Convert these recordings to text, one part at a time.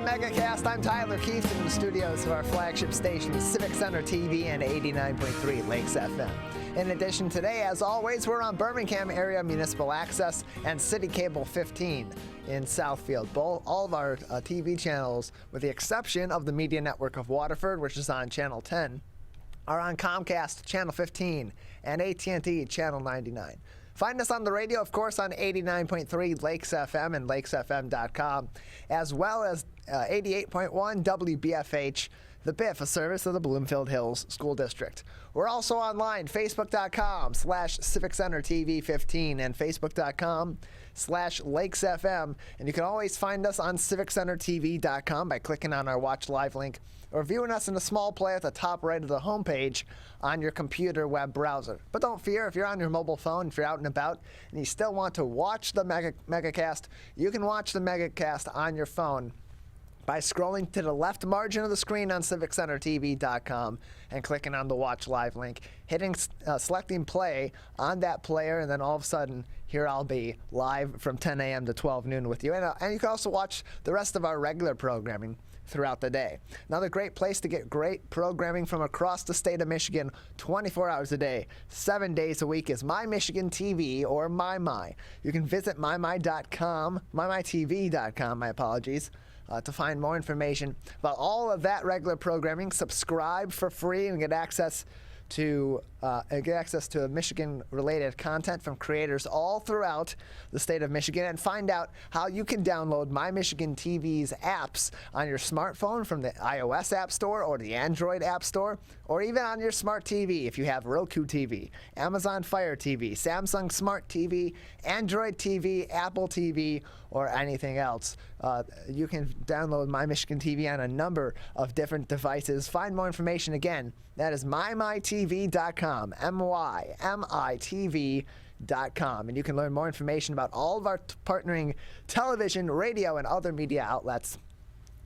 Megacast. I'm Tyler Keith in the studios of our flagship station, Civic Center TV and 89.3 Lakes FM. In addition, today, as always, we're on Birmingham Area Municipal Access and City Cable 15 in Southfield. All of our TV channels, with the exception of the Media Network of Waterford, which is on Channel 10, are on Comcast Channel 15 and AT&T Channel 99. Find us on the radio, of course, on 89.3 Lakes FM and lakesfm.com, as well as 88.1 WBFH, the BIF, a service of the Bloomfield Hills School District. We're also online, facebook.com/CivicCenterTV15 and facebook.com/LakesFM. And you can always find us on CivicCenterTV.com by clicking on our Watch Live link or viewing us in the small play at the top right of the homepage on your computer web browser. But don't fear, if you're on your mobile phone, if you're out and about, and you still want to watch the Megacast, you can watch the Megacast on your phone by scrolling to the left margin of the screen on CivicCenterTV.com and clicking on the Watch Live link, selecting play on that player, and then all of a sudden, here I'll be live from 10 a.m. to 12 noon with you. And you can also watch the rest of our regular programming throughout the day. Another great place to get great programming from across the state of Michigan 24 hours a day, 7 days a week is My Michigan TV or MyMy. You can visit mymytv.com, my apologies, to find more information about all of that regular programming. Subscribe for free and get access to Michigan-related content from creators all throughout the state of Michigan, and find out how you can download My Michigan TV's apps on your smartphone from the iOS App Store or the Android App Store, or even on your smart TV if you have Roku TV, Amazon Fire TV, Samsung Smart TV, Android TV, Apple TV, or anything else. You can download My Michigan TV on a number of different devices. Find more information again. That is mymytv.com, mymytv.com. And you can learn more information about all of our partnering television, radio, and other media outlets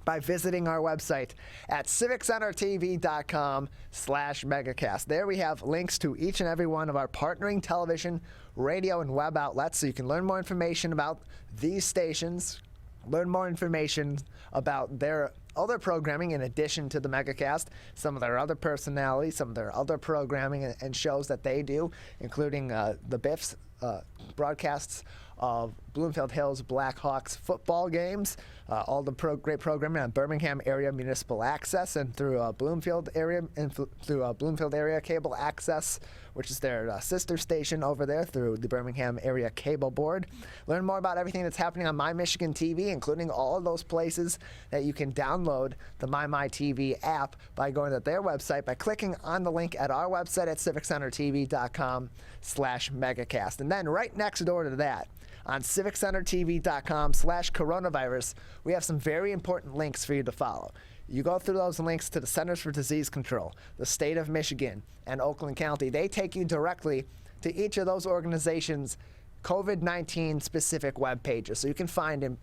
by visiting our website at civiccentertv.com/megacast. There we have links to each and every one of our partnering television, radio, and web outlets, so you can learn more information about these stations, learn more information about their other programming in addition to the Megacast, some of their other personalities, some of their other programming and shows that they do, including the BIF's broadcasts of Bloomfield Hills Blackhawks football games, all the great programming on Birmingham Area Municipal Access and through Bloomfield Area Cable Access, which is their sister station over there through the Birmingham Area Cable Board. Learn more about everything that's happening on My Michigan TV, including all of those places that you can download the MyTV app by going to their website by clicking on the link at our website at civiccentertv.com/megacast. And then right next door to that, on civiccentertv.com/coronavirus, we have some very important links for you to follow. You go through those links to the Centers for Disease Control, the state of Michigan, and Oakland County. They take you directly to each of those organizations' COVID-19 specific web pages. So you can find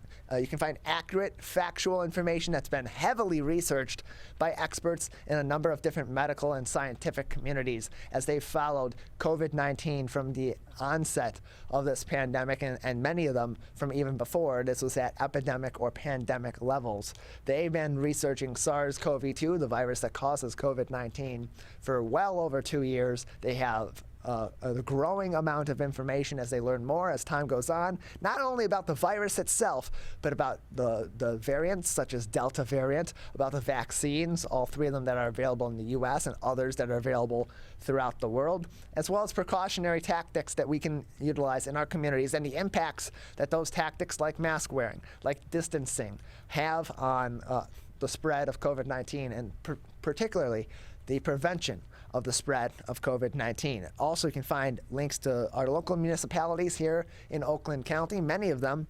accurate, factual information that's been heavily researched by experts in a number of different medical and scientific communities as they've followed COVID-19 from the onset of this pandemic, and many of them from even before this was at epidemic or pandemic levels. They've been researching SARS-CoV-2, the virus that causes COVID-19, for well over 2 years. They have a growing amount of information as they learn more as time goes on, not only about the virus itself, but about the variants such as Delta variant, about the vaccines, all three of them that are available in the U.S. and others that are available throughout the world, as well as precautionary tactics that we can utilize in our communities and the impacts that those tactics like mask wearing, like distancing, have on the spread of COVID-19 and particularly the prevention of the spread of COVID-19. Also, you can find links to our local municipalities here in Oakland County, many of them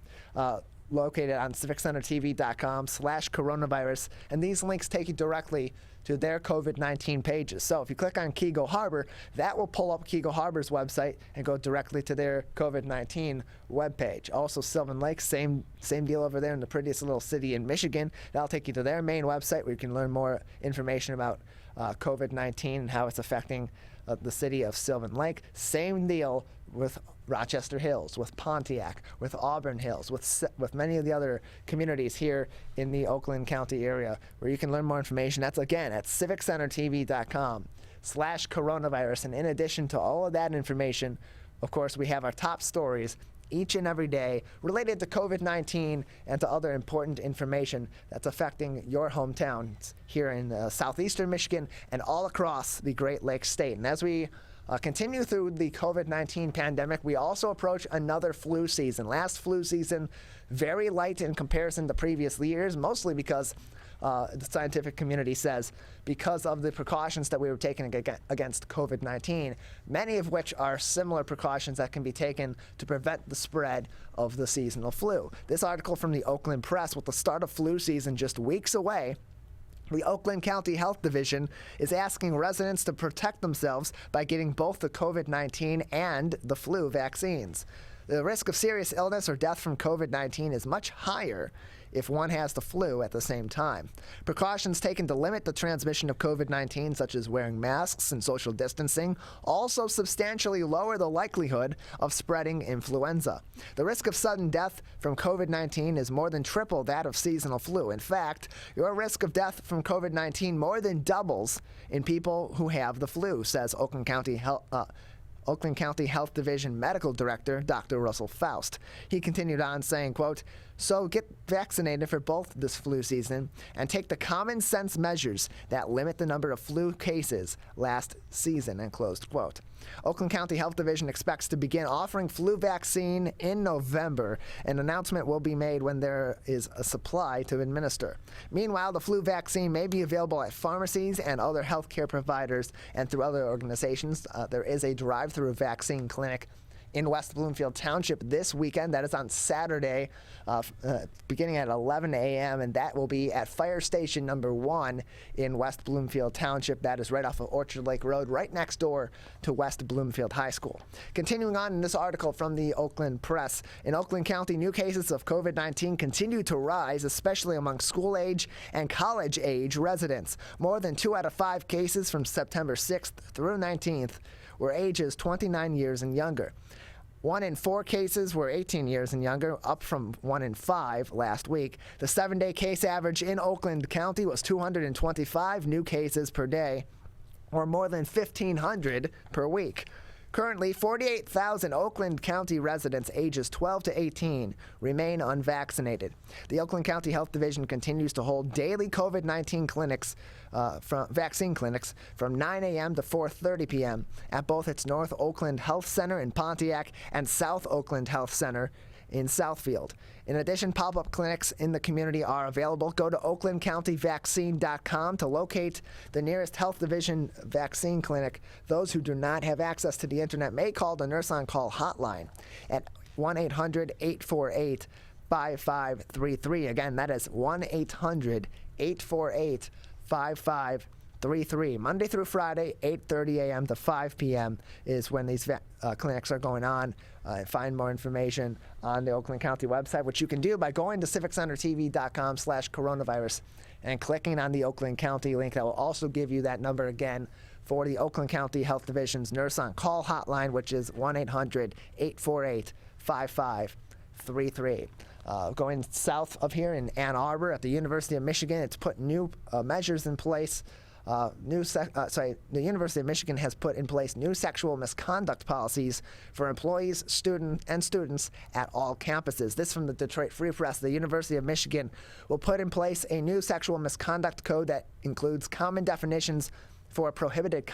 located on civiccentertv.com/coronavirus, and these links take you directly to their COVID-19 pages. So if you click on Keego Harbor, that will pull up Keego Harbor's website and go directly to their COVID-19 webpage. Also, Sylvan Lake, same deal over there in the prettiest little city in Michigan. That'll take you to their main website where you can learn more information about COVID-19 and how it's affecting the city of Sylvan Lake. Same deal with Rochester Hills, with Pontiac, with Auburn Hills, with many of the other communities here in the Oakland County area, where you can learn more information. That's again at civiccentertv.com/coronavirus. And in addition to all of that information, of course, we have our top stories each and every day related to COVID-19 and to other important information that's affecting your hometowns here in southeastern Michigan and all across the Great Lakes state. And as we continue through the COVID-19 pandemic, we also approach another flu season. Last flu season, very light in comparison to previous years, mostly because the scientific community says because of the precautions that we were taking against COVID-19, many of which are similar precautions that can be taken to prevent the spread of the seasonal flu. This article from the Oakland Press, with the start of flu season just weeks away, the Oakland County Health Division is asking residents to protect themselves by getting both the COVID-19 and the flu vaccines. The risk of serious illness or death from COVID-19 is much higher if one has the flu at the same time. Precautions taken to limit the transmission of COVID-19, such as wearing masks and social distancing, also substantially lower the likelihood of spreading influenza. The risk of sudden death from COVID-19 is more than triple that of seasonal flu. In fact, your risk of death from COVID-19 more than doubles in people who have the flu, says Oakland County Health Division Medical Director Dr. Russell Faust. He continued on saying, quote, "So get vaccinated for both this flu season and take the common sense measures that limit the number of flu cases last season," and closed quote. Oakland County Health Division expects to begin offering flu vaccine in November. An announcement will be made when there is a supply to administer. Meanwhile, the flu vaccine may be available at pharmacies and other healthcare providers and through other organizations. There is a drive-through vaccine clinic in West Bloomfield Township this weekend. That is on Saturday, beginning at 11 a.m., and that will be at Fire Station number 1 in West Bloomfield Township. That is right off of Orchard Lake Road, right next door to West Bloomfield High School. Continuing on in this article from the Oakland Press, in Oakland County, new cases of COVID-19 continue to rise, especially among school-age and college-age residents. More than 2 out of 5 cases from September 6th through 19th were ages 29 years and younger. 1 in 4 cases were 18 years and younger, up from 1 in 5 last week. The 7-day case average in Oakland County was 225 new cases per day, or more than 1,500 per week. Currently, 48,000 Oakland County residents ages 12 to 18 remain unvaccinated. The Oakland County Health Division continues to hold daily COVID-19 vaccine clinics from 9 a.m. to 4:30 p.m. at both its North Oakland Health Center in Pontiac and South Oakland Health Center in Southfield. In addition, pop-up clinics in the community are available. Go to oaklandcountyvaccine.com to locate the nearest health division vaccine clinic. Those who do not have access to the internet may call the Nurse on Call hotline at 1-800-848-5533. Again, that is 1-800-848-5533. Monday through Friday, 8:30 a.m. to 5 p.m. is when these clinics are going on. Find more information on the Oakland County website, which you can do by going to civiccentertv.com/coronavirus and clicking on the Oakland County link. That will also give you that number again for the Oakland County Health Division's Nurse on Call hotline, which is 1-800-848-5533. Going south of here in Ann Arbor at the University of Michigan, it's put new measures in place. The University of Michigan has put in place new sexual misconduct policies for employees, students at all campuses. This from the Detroit Free Press. The University of Michigan will put in place a new sexual misconduct code that includes common definitions for prohibited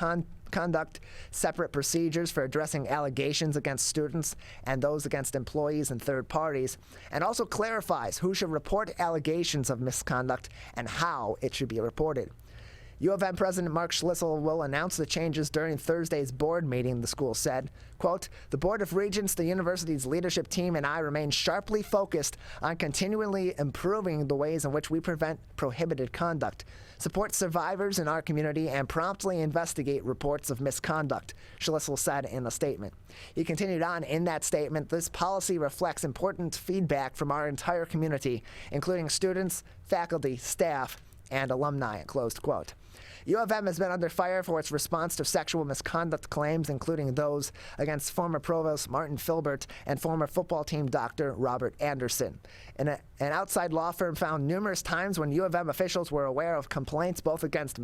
conduct, separate procedures for addressing allegations against students and those against employees and third parties, and also clarifies who should report allegations of misconduct and how it should be reported. U of M President Mark Schlissel will announce the changes during Thursday's board meeting, the school said. Quote, "The Board of Regents, the university's leadership team, and I remain sharply focused on continually improving the ways in which we prevent prohibited conduct, support survivors in our community, and promptly investigate reports of misconduct," Schlissel said in a statement. He continued on in that statement, "This policy reflects important feedback from our entire community, including students, faculty, staff, and alumni," closed quote. U of M has been under fire for its response to sexual misconduct claims, including those against former Provost Martin Filbert and former football team doctor Robert Anderson. An outside law firm found numerous times when U of M officials were aware of complaints both against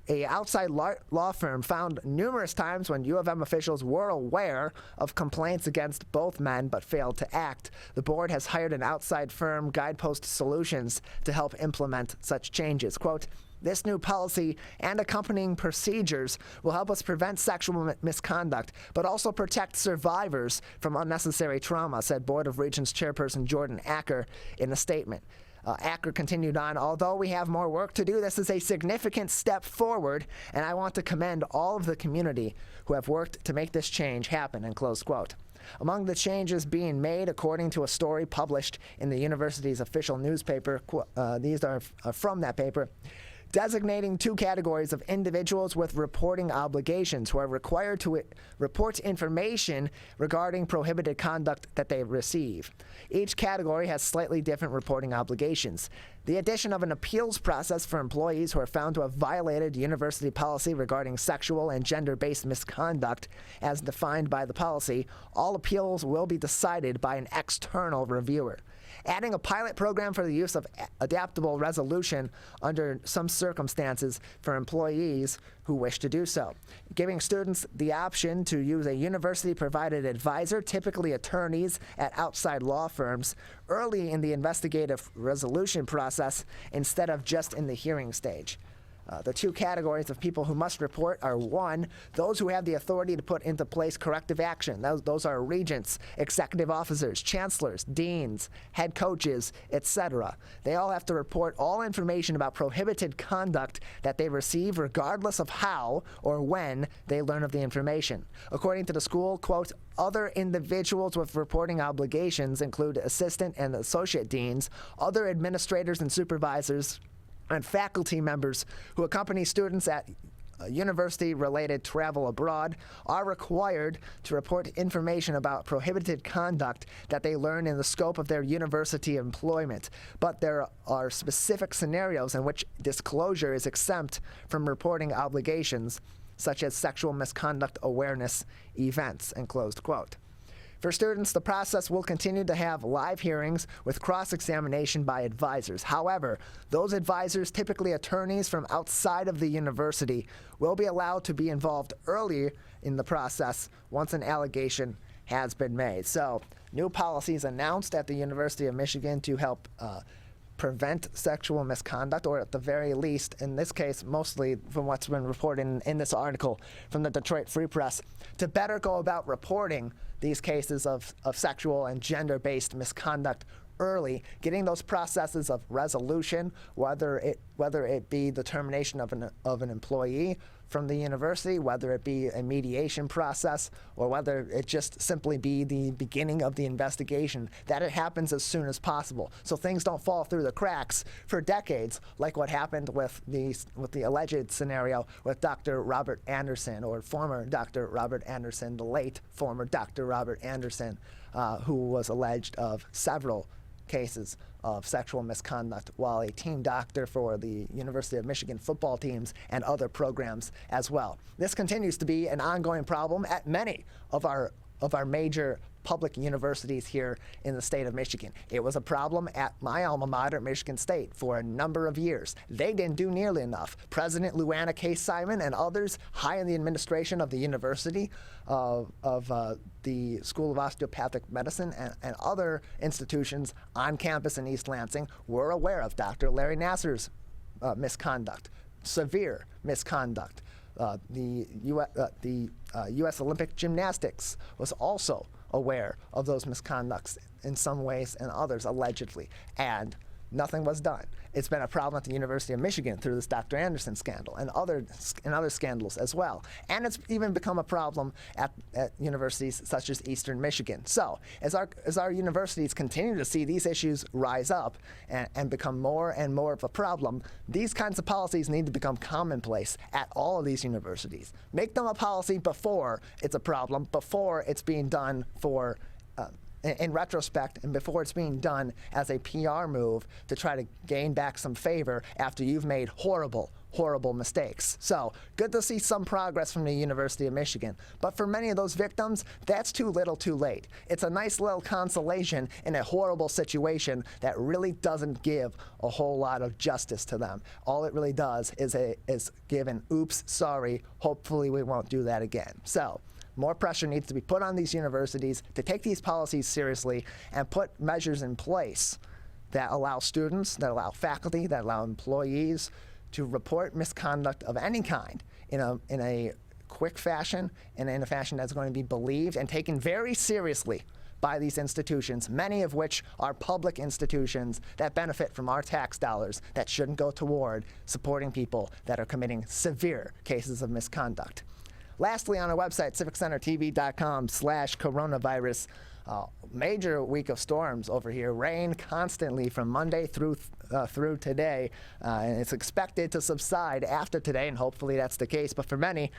a outside law firm found numerous times when U of M officials were aware of complaints against both men but failed to act. The board has hired an outside firm, Guidepost Solutions, to help implement such changes. Quote, "This new policy and accompanying procedures will help us prevent sexual misconduct, but also protect survivors from unnecessary trauma," said Board of Regents Chairperson Jordan Acker in a statement. Acker continued on, "Although we have more work to do, this is a significant step forward, and I want to commend all of the community who have worked to make this change happen," and close quote. Among the changes being made, according to a story published in the university's official newspaper, these are from that paper, designating 2 categories of individuals with reporting obligations who are required to report information regarding prohibited conduct that they receive. Each category has slightly different reporting obligations. The addition of an appeals process for employees who are found to have violated university policy regarding sexual and gender-based misconduct as defined by the policy, all appeals will be decided by an external reviewer. Adding a pilot program for the use of adaptable resolution under some circumstances for employees who wish to do so. Giving students the option to use a university-provided advisor, typically attorneys at outside law firms, early in the investigative resolution process instead of just in the hearing stage. The 2 categories of people who must report are 1, those who have the authority to put into place corrective action. Those are regents, executive officers, chancellors, deans, head coaches, etc. They all have to report all information about prohibited conduct that they receive regardless of how or when they learn of the information. According to the school, quote, "Other individuals with reporting obligations include assistant and associate deans, other administrators and supervisors, and faculty members who accompany students at university-related travel abroad are required to report information about prohibited conduct that they learn in the scope of their university employment. But there are specific scenarios in which disclosure is exempt from reporting obligations, such as sexual misconduct awareness events," and closed quote. For students, the process will continue to have live hearings with cross-examination by advisors. However, those advisors, typically attorneys from outside of the university, will be allowed to be involved early in the process once an allegation has been made. So, new policies announced at the University of Michigan to help prevent sexual misconduct, or at the very least, in this case, mostly from what's been reported in this article from the Detroit Free Press, to better go about reporting these cases of sexual and gender-based misconduct early, getting those processes of resolution, whether it be the termination of an employee from the university, whether it be a mediation process, or whether it just simply be the beginning of the investigation, that it happens as soon as possible, so things don't fall through the cracks for decades, like what happened with the alleged scenario with Dr. Robert Anderson, or former Dr. Robert Anderson, the late former Dr. Robert Anderson, who was alleged of several cases of sexual misconduct while a team doctor for the University of Michigan football teams and other programs as well. This continues to be an ongoing problem at many of our major public universities here in the state of Michigan. It was a problem at my alma mater, Michigan State, for a number of years. They didn't do nearly enough. President Luana K. Simon and others high in the administration of the University of the School of Osteopathic Medicine and other institutions on campus in East Lansing were aware of Dr. Larry Nassar's misconduct, severe misconduct. The U.S. Olympic Gymnastics was also aware of those misconducts in some ways and others, allegedly, and nothing was done. It's been a problem at the University of Michigan through this Dr. Anderson scandal and other scandals as well. And it's even become a problem at universities such as Eastern Michigan. So as our universities continue to see these issues rise up and become more and more of a problem, these kinds of policies need to become commonplace at all of these universities. Make them a policy before it's a problem, before it's being done for in retrospect and before it's being done as a PR move to try to gain back some favor after you've made horrible mistakes. So good to see some progress from the University of Michigan. But for many of those victims, that's too little too late. It's a nice little consolation in a horrible situation that really doesn't give a whole lot of justice to them. All it really does is give an oops, sorry, hopefully we won't do that again. So more pressure needs to be put on these universities to take these policies seriously and put measures in place that allow students, that allow faculty, that allow employees to report misconduct of any kind in a quick fashion and in a fashion that's going to be believed and taken very seriously by these institutions, many of which are public institutions that benefit from our tax dollars that shouldn't go toward supporting people that are committing severe cases of misconduct. Lastly, on our website, civiccentertv.com/coronavirus, major week of storms over here. Rain constantly from Monday through today, and it's expected to subside after today, and hopefully that's the case. But for many,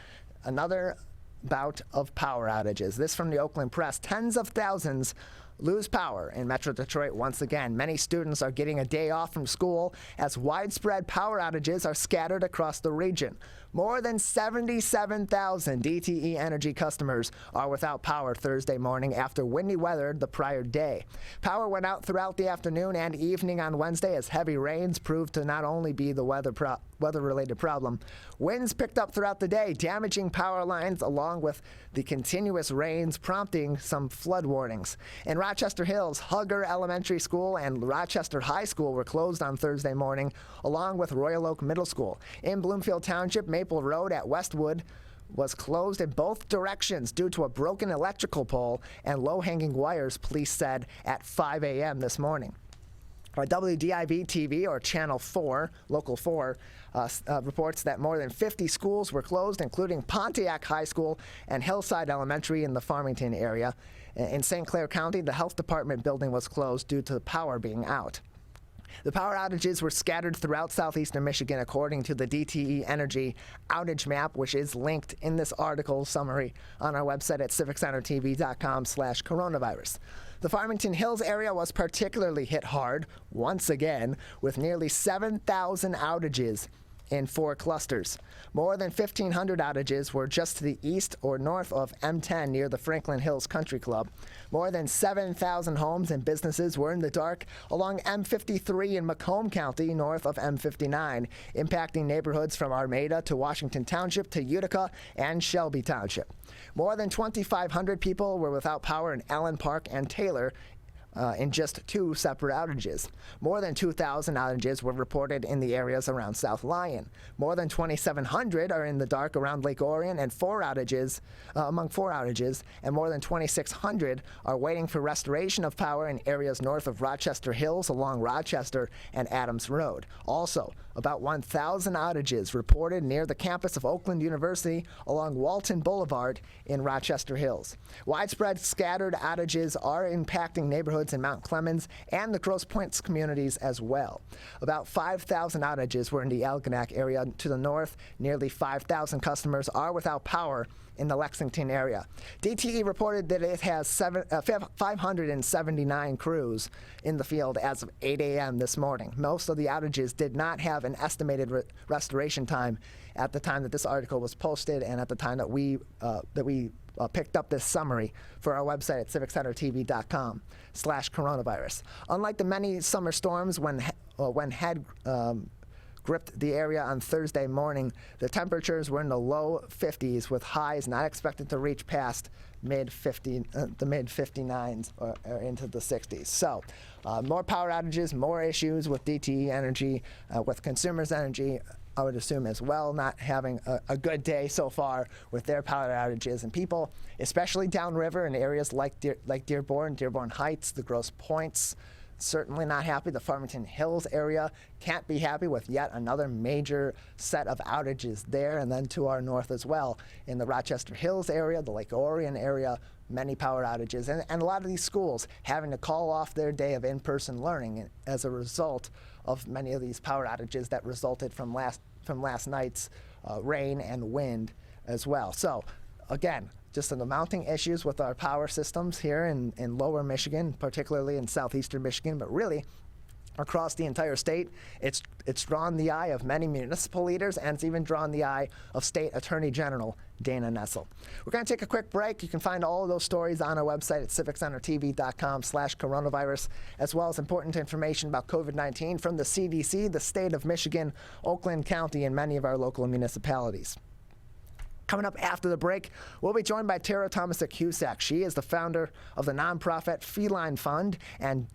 another bout of power outages. This from the Oakland Press. Tens of thousands lose power in Metro Detroit once again. Many students are getting a day off from school as widespread power outages are scattered across the region. More than 77,000 DTE Energy customers are without power Thursday morning after windy weather the prior day. Power went out throughout the afternoon and evening on Wednesday as heavy rains proved to not only be the weather-related problem. Winds picked up throughout the day, damaging power lines along with the continuous rains prompting some flood warnings. In Rochester Hills, Hugger Elementary School and Rochester High School were closed on Thursday morning, along with Royal Oak Middle School. In Bloomfield Township, Maple Road at Westwood was closed in both directions due to a broken electrical pole and low-hanging wires, police said at 5 a.m. this morning. WDIV-TV, or Channel 4, Local 4, reports that more than 50 schools were closed, including Pontiac High School and Hillside Elementary in the Farmington area. In St. Clair County, the health department building was closed due to the power being out. The power outages were scattered throughout southeastern Michigan, according to the DTE Energy outage map, which is linked in this article summary on our website at civiccentertv.com/coronavirus. The Farmington Hills area was particularly hit hard, once again, with nearly 7,000 outages in 4 clusters. More than 1,500 outages were just to the east or north of M10 near the Franklin Hills Country Club. More than 7,000 homes and businesses were in the dark along M53 in Macomb County north of M59, impacting neighborhoods from Armada to Washington Township to Utica and Shelby Township. More than 2,500 people were without power in Allen Park and Taylor in just 2 separate outages. More than 2,000 outages were reported in the areas around South Lyon. More than 2,700 are in the dark around Lake Orion and among 4 outages, and more than 2,600 are waiting for restoration of power in areas north of Rochester Hills along Rochester and Adams Road. Also, about 1,000 outages reported near the campus of Oakland University along Walton Boulevard in Rochester Hills. Widespread scattered outages are impacting neighborhoods in Mount Clemens and the Grosse Pointe communities as well. About 5,000 outages were in the Algonac area to the north. Nearly 5,000 customers are without power in the Lexington area. DTE reported that it has 579 crews in the field as of 8 a.m. this morning. Most of the outages did not have an estimated restoration time at the time that this article was posted and at the time that we picked up this summary for our website at civiccentertv.com/coronavirus. Unlike the many summer storms when had gripped the area on Thursday morning, the temperatures were in the low 50s with highs not expected to reach past the mid 59s or into the 60s. So more power outages, more issues with DTE Energy, with Consumers Energy, I would assume as well, not having a good day so far with their power outages. And people, especially downriver in areas like Dearborn Heights, the Grosse Pointes, certainly not happy. The Farmington Hills area can't be happy with yet another major set of outages there. And then to our north as well, in the Rochester Hills area, the Lake Orion area, many power outages. And a lot of these schools having to call off their day of in-person learning as a result of many of these power outages that resulted from last night's rain and wind as well. So again, just the mounting issues with our power systems here in lower Michigan, particularly in southeastern Michigan, but really across the entire state. It's drawn the eye of many municipal leaders, and it's even drawn the eye of State Attorney General Dana Nessel. We're going to take a quick break. You can find all of those stories on our website at civiccentertv.com/coronavirus, as well as important information about COVID-19 from the CDC, the state of Michigan, Oakland County, and many of our local municipalities. Coming up after the break, we'll be joined by Tara Tomcsik-Husak. She is the founder of the nonprofit Feline Fund, and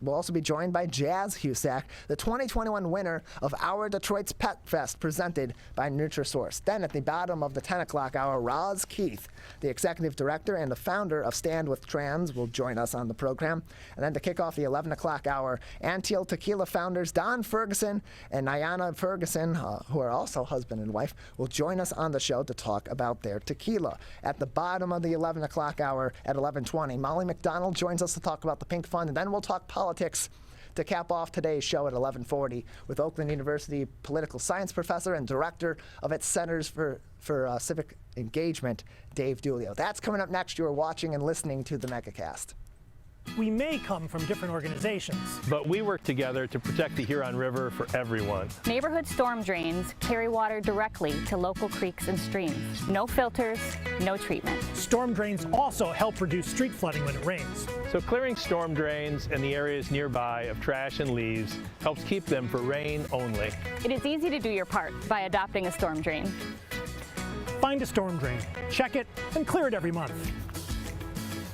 we'll also be joined by Jazz Husak, the 2021 winner of Our Detroit's Pet Fest, presented by Nutrisource. Then at the bottom of the 10 o'clock hour, Roz Keith, the executive director and the founder of Stand With Trans, will join us on the program. And then to kick off the 11 o'clock hour, Anteel Tequila founders Don Ferguson and Nyana Ferguson, who are also husband and wife, will join us on the show to talk about their tequila. At the bottom of the 11 o'clock hour at 11:20, Molly McDonald joins us to talk about the Pink Fund, and then we'll talk politics to cap off today's show at 11:40 with Oakland University political science professor and director of its Centers for Civic Engagement, Dave Dulio. That's coming up next. You are watching and listening to the Megacast. We may come from different organizations, but we work together to protect the Huron River for everyone. Neighborhood storm drains carry water directly to local creeks and streams. No filters, no treatment. Storm drains also help reduce street flooding when it rains. So clearing storm drains and the areas nearby of trash and leaves helps keep them for rain only. It is easy to do your part by adopting a storm drain. Find a storm drain, check it, and clear it every month.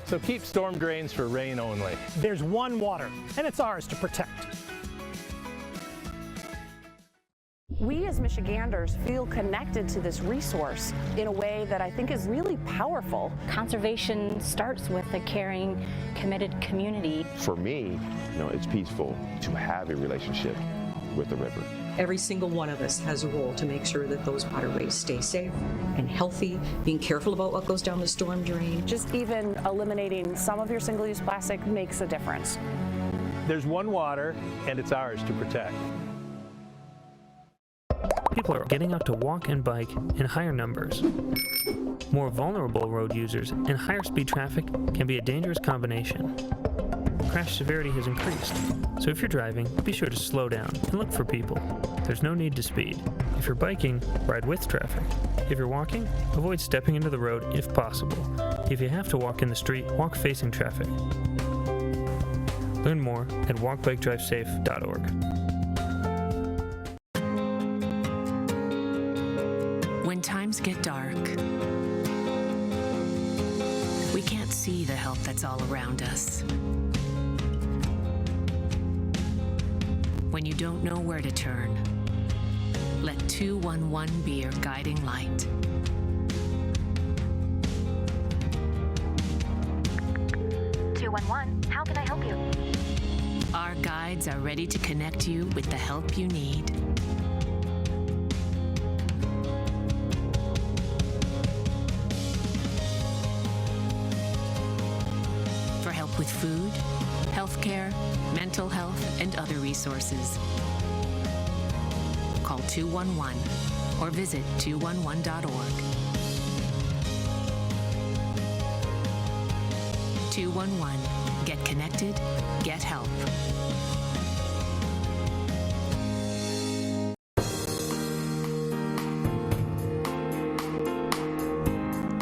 So keep storm drains for rain only. There's one water, and it's ours to protect. We as Michiganders feel connected to this resource in a way that I think is really powerful. Conservation starts with a caring, committed community. For me, it's peaceful to have a relationship with the river. Every single one of us has a role to make sure that those waterways stay safe and healthy, being careful about what goes down the storm drain. Just even eliminating some of your single-use plastic makes a difference. There's one water, and it's ours to protect. People are getting out to walk and bike in higher numbers. More vulnerable road users and higher speed traffic can be a dangerous combination. Crash severity has increased, so if you're driving, be sure to slow down and look for people. There's no need to speed. If you're biking, ride with traffic. If you're walking, avoid stepping into the road if possible. If you have to walk in the street, walk facing traffic. Learn more at walkbikedrivesafe.org. When times get dark, we can't see the help that's all around us. When you don't know where to turn, let 211 be your guiding light. How can I help you? Our guides are ready to connect you with the help you need. For help with food, healthcare, mental health, and other resources. Call 211 or visit 211.org. 211. Get connected, get help.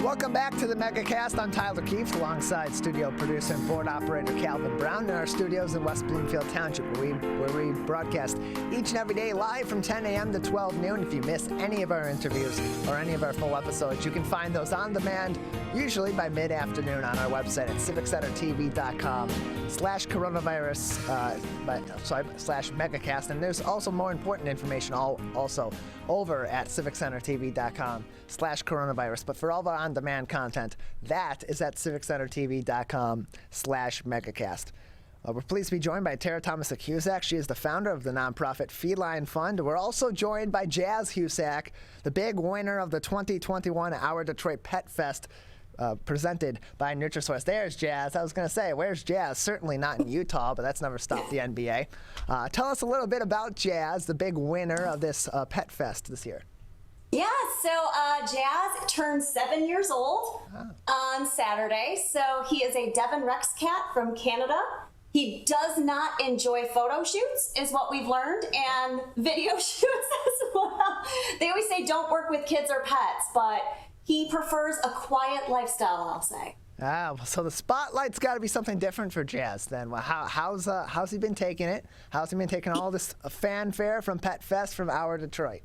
Welcome back to the Megacast. I'm Tyler Keith, alongside studio producer and board operator Calvin Brown in our studios in West Bloomfield Township, where we broadcast each and every day live from 10 a.m. to 12 noon. If you miss any of our interviews or any of our full episodes, you can find those on demand, usually by mid-afternoon, on our website at civiccentertv.com/coronavirus/Megacast. And there's also more important information also over at civiccentertv.com/coronavirus. But for all of our on-demand content, that is at civiccentertv.com/Megacast. We're pleased to be joined by Tara Tomcsik-Husak. She is the founder of the nonprofit Feline Fund. We're also joined by Jazz Husak, the big winner of the 2021 Our Detroit Pet Fest, presented by Nutrisource. There's Jazz. I was going to say, where's Jazz? Certainly not in Utah, but that's never stopped the NBA. Tell us a little bit about Jazz, the big winner of this Pet Fest this year. Yeah, so Jazz turned 7 years old on Saturday. So he is a Devon Rex cat from Canada. He does not enjoy photo shoots, is what we've learned, and video shoots as well. They always say don't work with kids or pets, but he prefers a quiet lifestyle, I'll say. So the spotlight's got to be something different for Jazz then. Well, how's he been taking it? How's he been taking all this fanfare from Pet Fest from our Detroit?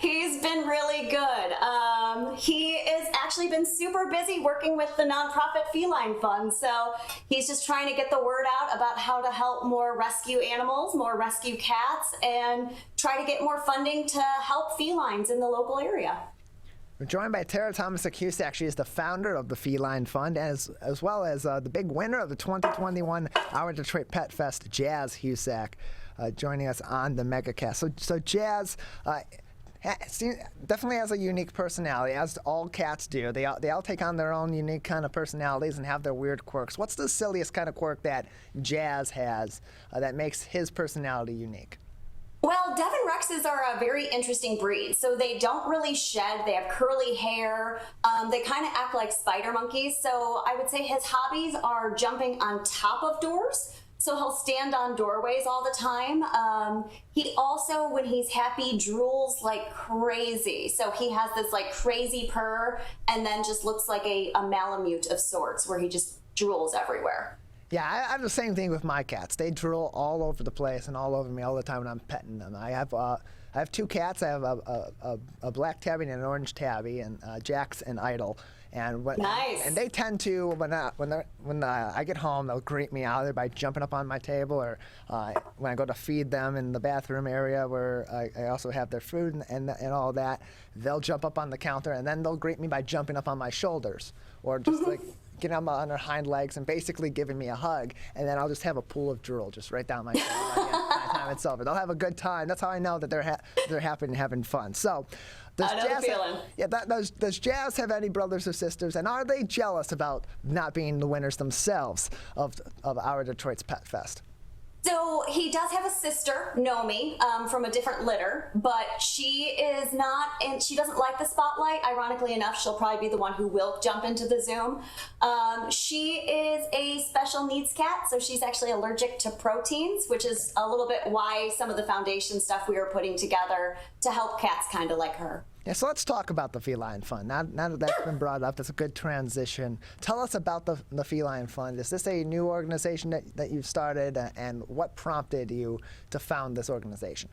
He's been really good. He has actually been super busy working with the nonprofit Feline Fund. So he's just trying to get the word out about how to help more rescue animals, more rescue cats, and try to get more funding to help felines in the local area. We're joined by Tara Tomcsik-Husak. She is the founder of the Feline Fund, as well as the big winner of the 2021 Our Detroit Pet Fest, Jazz Husak, joining us on the Megacast. So Jazz definitely has a unique personality, as all cats do. They all take on their own unique kind of personalities and have their weird quirks. What's the silliest kind of quirk that Jazz has that makes his personality unique? Well, Devon Rexes are a very interesting breed. So they don't really shed. They have curly hair. They kind of act like spider monkeys. So I would say his hobbies are jumping on top of doors. So he'll stand on doorways all the time. He also, when he's happy, drools like crazy. So he has this like crazy purr and then just looks like a Malamute of sorts where he just drools everywhere. Yeah, I have the same thing with my cats. They drool all over the place and all over me all the time when I'm petting them. I have two cats. I have a black tabby and an orange tabby, and Jax and Idol. And nice. And they tend to, when I get home, they'll greet me either by jumping up on my table, or when I go to feed them in the bathroom area where I also have their food and all that, they'll jump up on the counter, and then they'll greet me by jumping up on my shoulders, or just like getting on their hind legs and basically giving me a hug, and then I'll just have a pool of drool just right down my throat by the time it's over. They'll have a good time. That's how I know that they're happy and having fun. So, does Jazz have any brothers or sisters, and are they jealous about not being the winners themselves of our Detroit's Pet Fest? So he does have a sister, Nomi, from a different litter, but she is not, and she doesn't like the spotlight. Ironically enough, she'll probably be the one who will jump into the Zoom. She is a special needs cat, so she's actually allergic to proteins, which is a little bit why some of the foundation stuff we are putting together to help cats kind of like her. Yeah, so let's talk about the Feline Fund. Now that that's been brought up, that's a good transition. Tell us about the Feline Fund. Is this a new organization that you've started, and what prompted you to found this organization?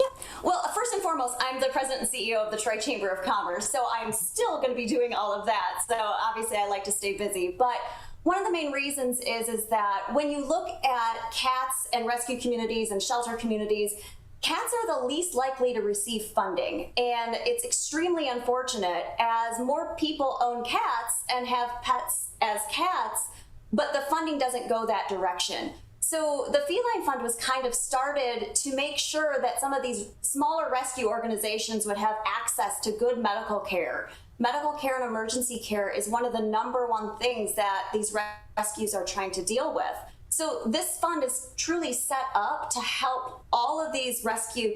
Yeah. Well, first and foremost, I'm the president and CEO of the Detroit Chamber of Commerce, so I'm still going to be doing all of that. So obviously I like to stay busy. But one of the main reasons is that when you look at cats and rescue communities and shelter communities, cats are the least likely to receive funding, and it's extremely unfortunate as more people own cats and have pets as cats, but the funding doesn't go that direction. So the Feline Fund was kind of started to make sure that some of these smaller rescue organizations would have access to good medical care. Medical care and emergency care is one of the #1 things that these rescues are trying to deal with. So this fund is truly set up to help all of these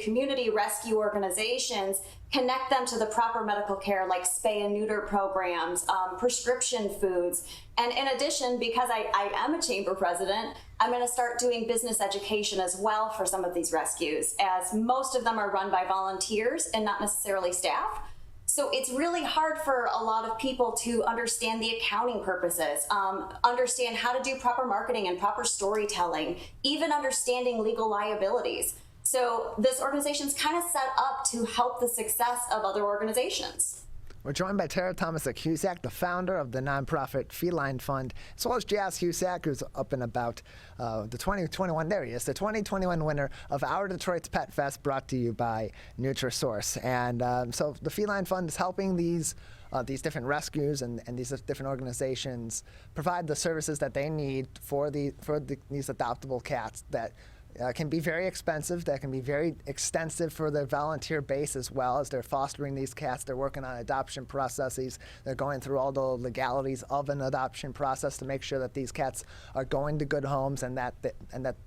community rescue organizations, connect them to the proper medical care like spay and neuter programs, prescription foods. And in addition, because I am a chamber president, I'm going to start doing business education as well for some of these rescues, as most of them are run by volunteers and not necessarily staff. So it's really hard for a lot of people to understand the accounting purposes, understand how to do proper marketing and proper storytelling, even understanding legal liabilities. So this organization's kind of set up to help the success of other organizations. We're joined by Tara Tomcsik-Husak, the founder of the nonprofit Feline Fund, as well as Jazz Husak, who's up and about the 2021. There he is, the 2021 winner of Our Detroit's Pet Fest, brought to you by Nutrisource. And so the Feline Fund is helping these different rescues and these different organizations provide the services that they need for these adoptable cats that can be very expensive, that can be very extensive for their volunteer base as well. As they're fostering these cats, they're working on adoption processes. They're going through all the legalities of an adoption process to make sure that these cats are going to good homes, and that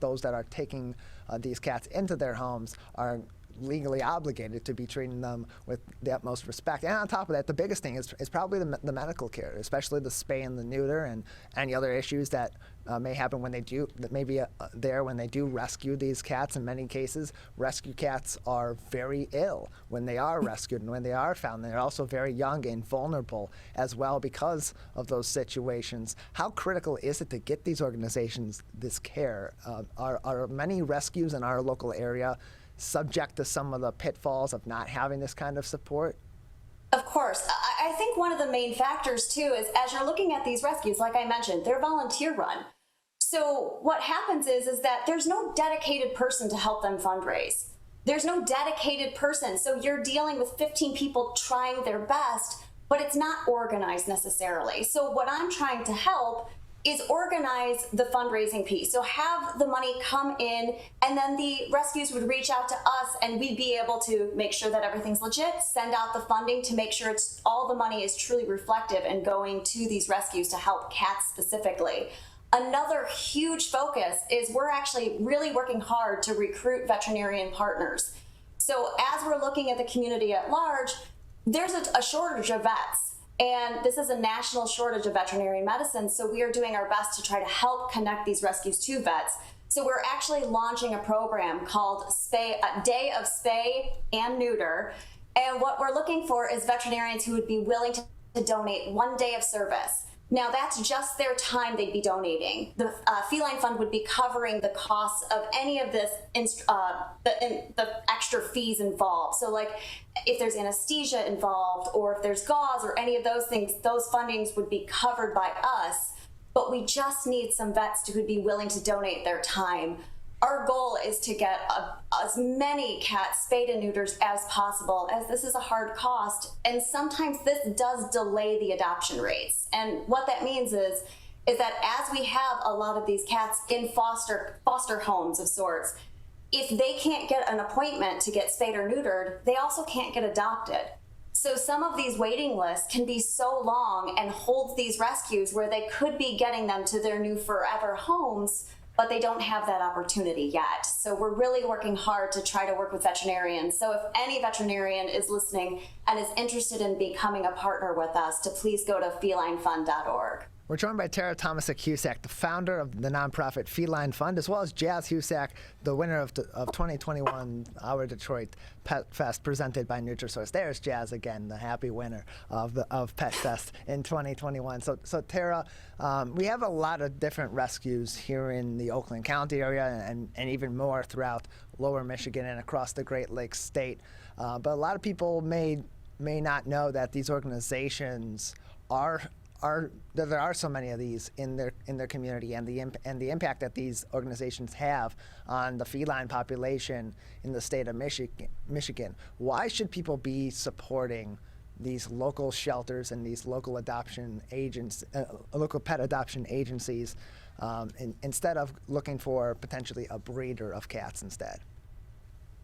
those that are taking these cats into their homes are legally obligated to be treating them with the utmost respect. And on top of that, the biggest thing is probably the medical care, especially the spay and the neuter and any other issues that may happen when they do, that may be there when they do rescue these cats. In many cases, rescue cats are very ill when they are rescued and when they are found. They're also very young and vulnerable as well because of those situations. How critical is it to get these organizations this care? Are many rescues in our local area subject to some of the pitfalls of not having this kind of support? Of course. I think one of the main factors too is as you're looking at these rescues, like I mentioned, they're volunteer run. So what happens is that there's no dedicated person to help them fundraise. There's no dedicated person. So you're dealing with 15 people trying their best, but it's not organized necessarily. So what I'm trying to help is organize the fundraising piece. So have the money come in, and then the rescues would reach out to us and we'd be able to make sure that everything's legit, send out the funding to make sure it's all the money is truly reflective and going to these rescues to help cats specifically. Another huge focus is we're actually really working hard to recruit veterinarian partners. So as we're looking at the community at large, there's a shortage of vets. And this is a national shortage of veterinary medicine, so we are doing our best to try to help connect these rescues to vets. So we're actually launching a program called Day of Spay and Neuter. And what we're looking for is veterinarians who would be willing to donate 1 day of service. Now that's just their time they'd be donating. The Feline Fund would be covering the costs of any of this, the extra fees involved. So like if there's anesthesia involved or if there's gauze or any of those things, those fundings would be covered by us. But we just need some vets who would be willing to donate their time. Our goal is to get as many cats spayed and neuters as possible, as this is a hard cost, and sometimes this does delay the adoption rates. And what that means is that as we have a lot of these cats in foster homes of sorts, if they can't get an appointment to get spayed or neutered, they also can't get adopted. So some of these waiting lists can be so long and hold these rescues where they could be getting them to their new forever homes, but they don't have that opportunity yet. So we're really working hard to try to work with veterinarians. So if any veterinarian is listening and is interested in becoming a partner with us, to please go to felinefund.org. We're joined by Tara Tomcsik-Husak, the founder of the nonprofit Feline Fund, as well as Jazz Husak, the winner of 2021 Our Detroit Pet Fest presented by Nutrisource. There's Jazz again, the happy winner of Pet Fest in 2021. So Tara, we have a lot of different rescues here in the Oakland County area and even more throughout lower Michigan and across the Great Lakes state. But a lot of people may not know that these organizations that there are so many of these in their community, and the impact that these organizations have on the feline population in the state of Michigan. Why should people be supporting these local shelters and these local adoption agents, local pet adoption agencies, instead of looking for potentially a breeder of cats instead?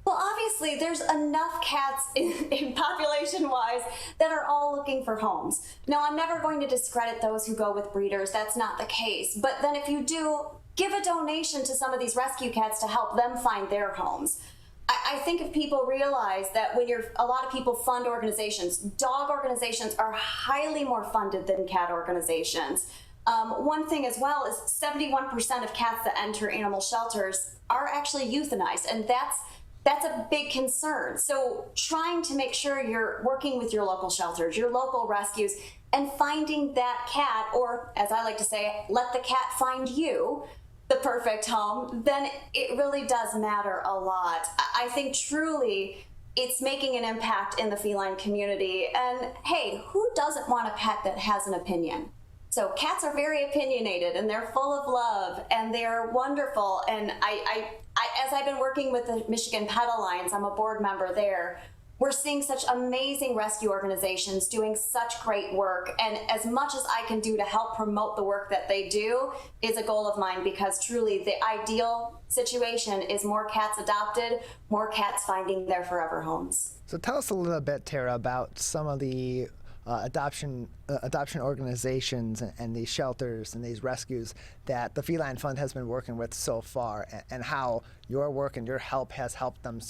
Well, obviously, there's enough cats in population-wise that are all looking for homes. Now, I'm never going to discredit those who go with breeders. That's not the case. But then if you do, give a donation to some of these rescue cats to help them find their homes. I think if people realize that a lot of people fund organizations, dog organizations are highly more funded than cat organizations. One thing as well is 71% of cats that enter animal shelters are actually euthanized, and that's a big concern. So trying to make sure you're working with your local shelters, your local rescues, and finding that cat, or as I like to say, let the cat find you the perfect home, then it really does matter a lot. I think truly it's making an impact in the feline community. And hey, who doesn't want a pet that has an opinion? So cats are very opinionated and they're full of love and they're wonderful. And as I've been working with the Michigan Pet Alliance, I'm a board member there, we're seeing such amazing rescue organizations doing such great work. And as much as I can do to help promote the work that they do is a goal of mine, because truly the ideal situation is more cats adopted, more cats finding their forever homes. So tell us a little bit, Tara, about some of the adoption organizations and these shelters and these rescues that the Feline Fund has been working with so far, and how your work and your help has helped them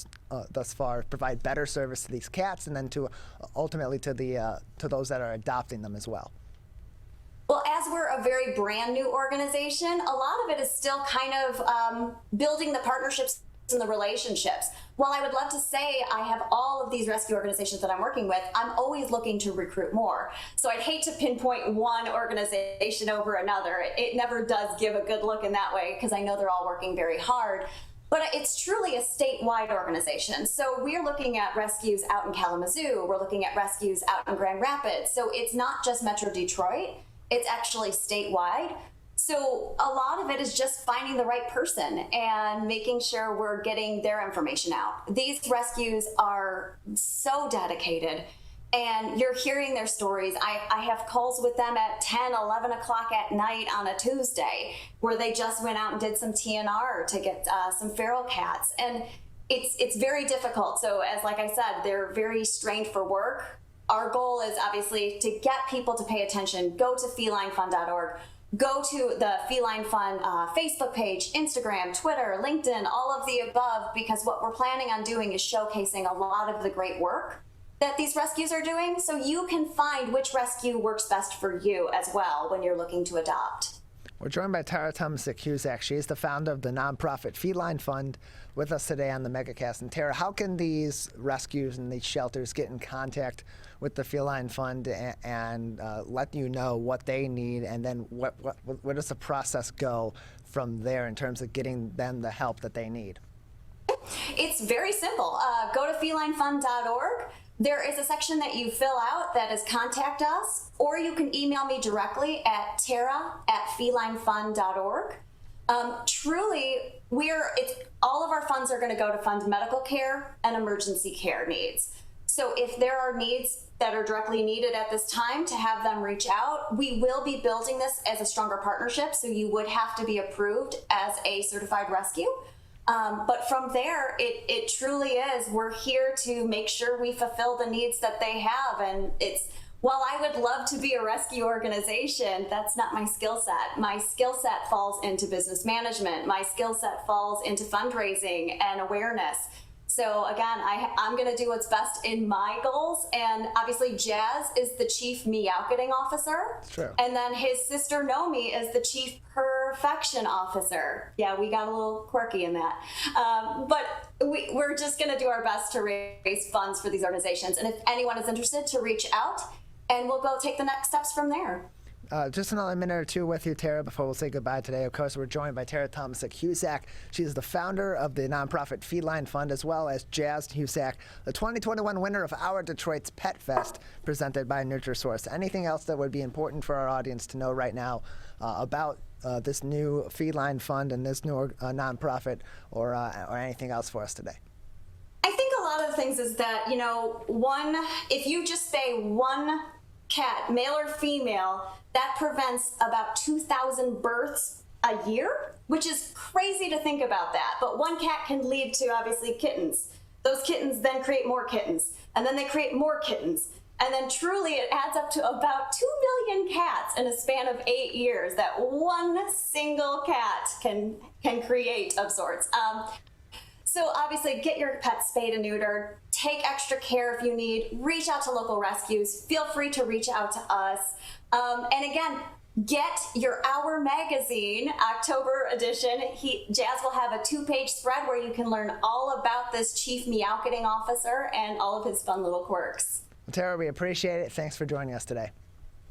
thus far provide better service to these cats, and then to ultimately to those that are adopting them as well. Well, as we're a very brand new organization, a lot of it is still kind of building the partnerships and the relationships. While I would love to say I have all of these rescue organizations that I'm working with, I'm always looking to recruit more. So I'd hate to pinpoint one organization over another. It never does give a good look in that way, because I know they're all working very hard. But it's truly a statewide organization. So we're looking at rescues out in Kalamazoo. We're looking at rescues out in Grand Rapids. So it's not just Metro Detroit. It's actually statewide. So a lot of it is just finding the right person and making sure we're getting their information out. These rescues are so dedicated, and you're hearing their stories. I have calls with them at 10, 11 o'clock at night on a Tuesday, where they just went out and did some TNR to get some feral cats. And it's very difficult. So as like I said, they're very strained for work. Our goal is obviously to get people to pay attention. Go to felinefund.org. Go to the Feline Fund Facebook page, Instagram, Twitter, LinkedIn, all of the above, because what we're planning on doing is showcasing a lot of the great work that these rescues are doing, so you can find which rescue works best for you as well when you're looking to adopt. We're joined by Tara Tomcsik-Husak. She is the founder of the nonprofit Feline Fund, with us today on the Megacast. And Tara, how can these rescues and these shelters get in contact with the Feline Fund and let you know what they need, and then where does the process go from there in terms of getting them the help that they need? It's very simple. Go to felinefund.org. There is a section that you fill out that is contact us, or you can email me directly at tara@felinefund.org. Truly, all of our funds are going to go to fund medical care and emergency care needs. So if there are needs that are directly needed at this time, to have them reach out. We will be building this as a stronger partnership, so you would have to be approved as a certified rescue. But from there, it truly is, we're here to make sure we fulfill the needs that they have. And while I would love to be a rescue organization, that's not my skill set. My skill set falls into business management. My skill set falls into fundraising and awareness. So again, I'm going to do what's best in my goals. And obviously Jazz is the chief meow-getting officer. True. And then his sister Nomi is the chief perfection officer. Yeah, we got a little quirky in that. But we're just going to do our best to raise funds for these organizations. And if anyone is interested, to reach out, and we'll go take the next steps from there. Just another minute or two with you, Tara, before we'll say goodbye today. Of course, we're joined by Tara Tomcsik-Husak. She is the founder of the nonprofit Feline Fund, as well as Jazz Husak, the 2021 winner of Our Detroit's Pet Fest, presented by NutriSource. Anything else that would be important for our audience to know right now about this new Feline Fund and this new nonprofit, or anything else for us today? I think a lot of the things is that, if you just say one cat, male or female, that prevents about 2,000 births a year, which is crazy to think about that. But one cat can lead to, obviously, kittens. Those kittens then create more kittens, and then they create more kittens. And then truly it adds up to about 2 million cats in a span of 8 years that one single cat can create of sorts. So obviously get your pet spayed and neutered, take extra care if you need, reach out to local rescues, feel free to reach out to us. And again, get your Hour magazine, October edition. Jazz will have a 2-page spread where you can learn all about this chief meow-getting officer and all of his fun little quirks. Well, Tara, we appreciate it. Thanks for joining us today.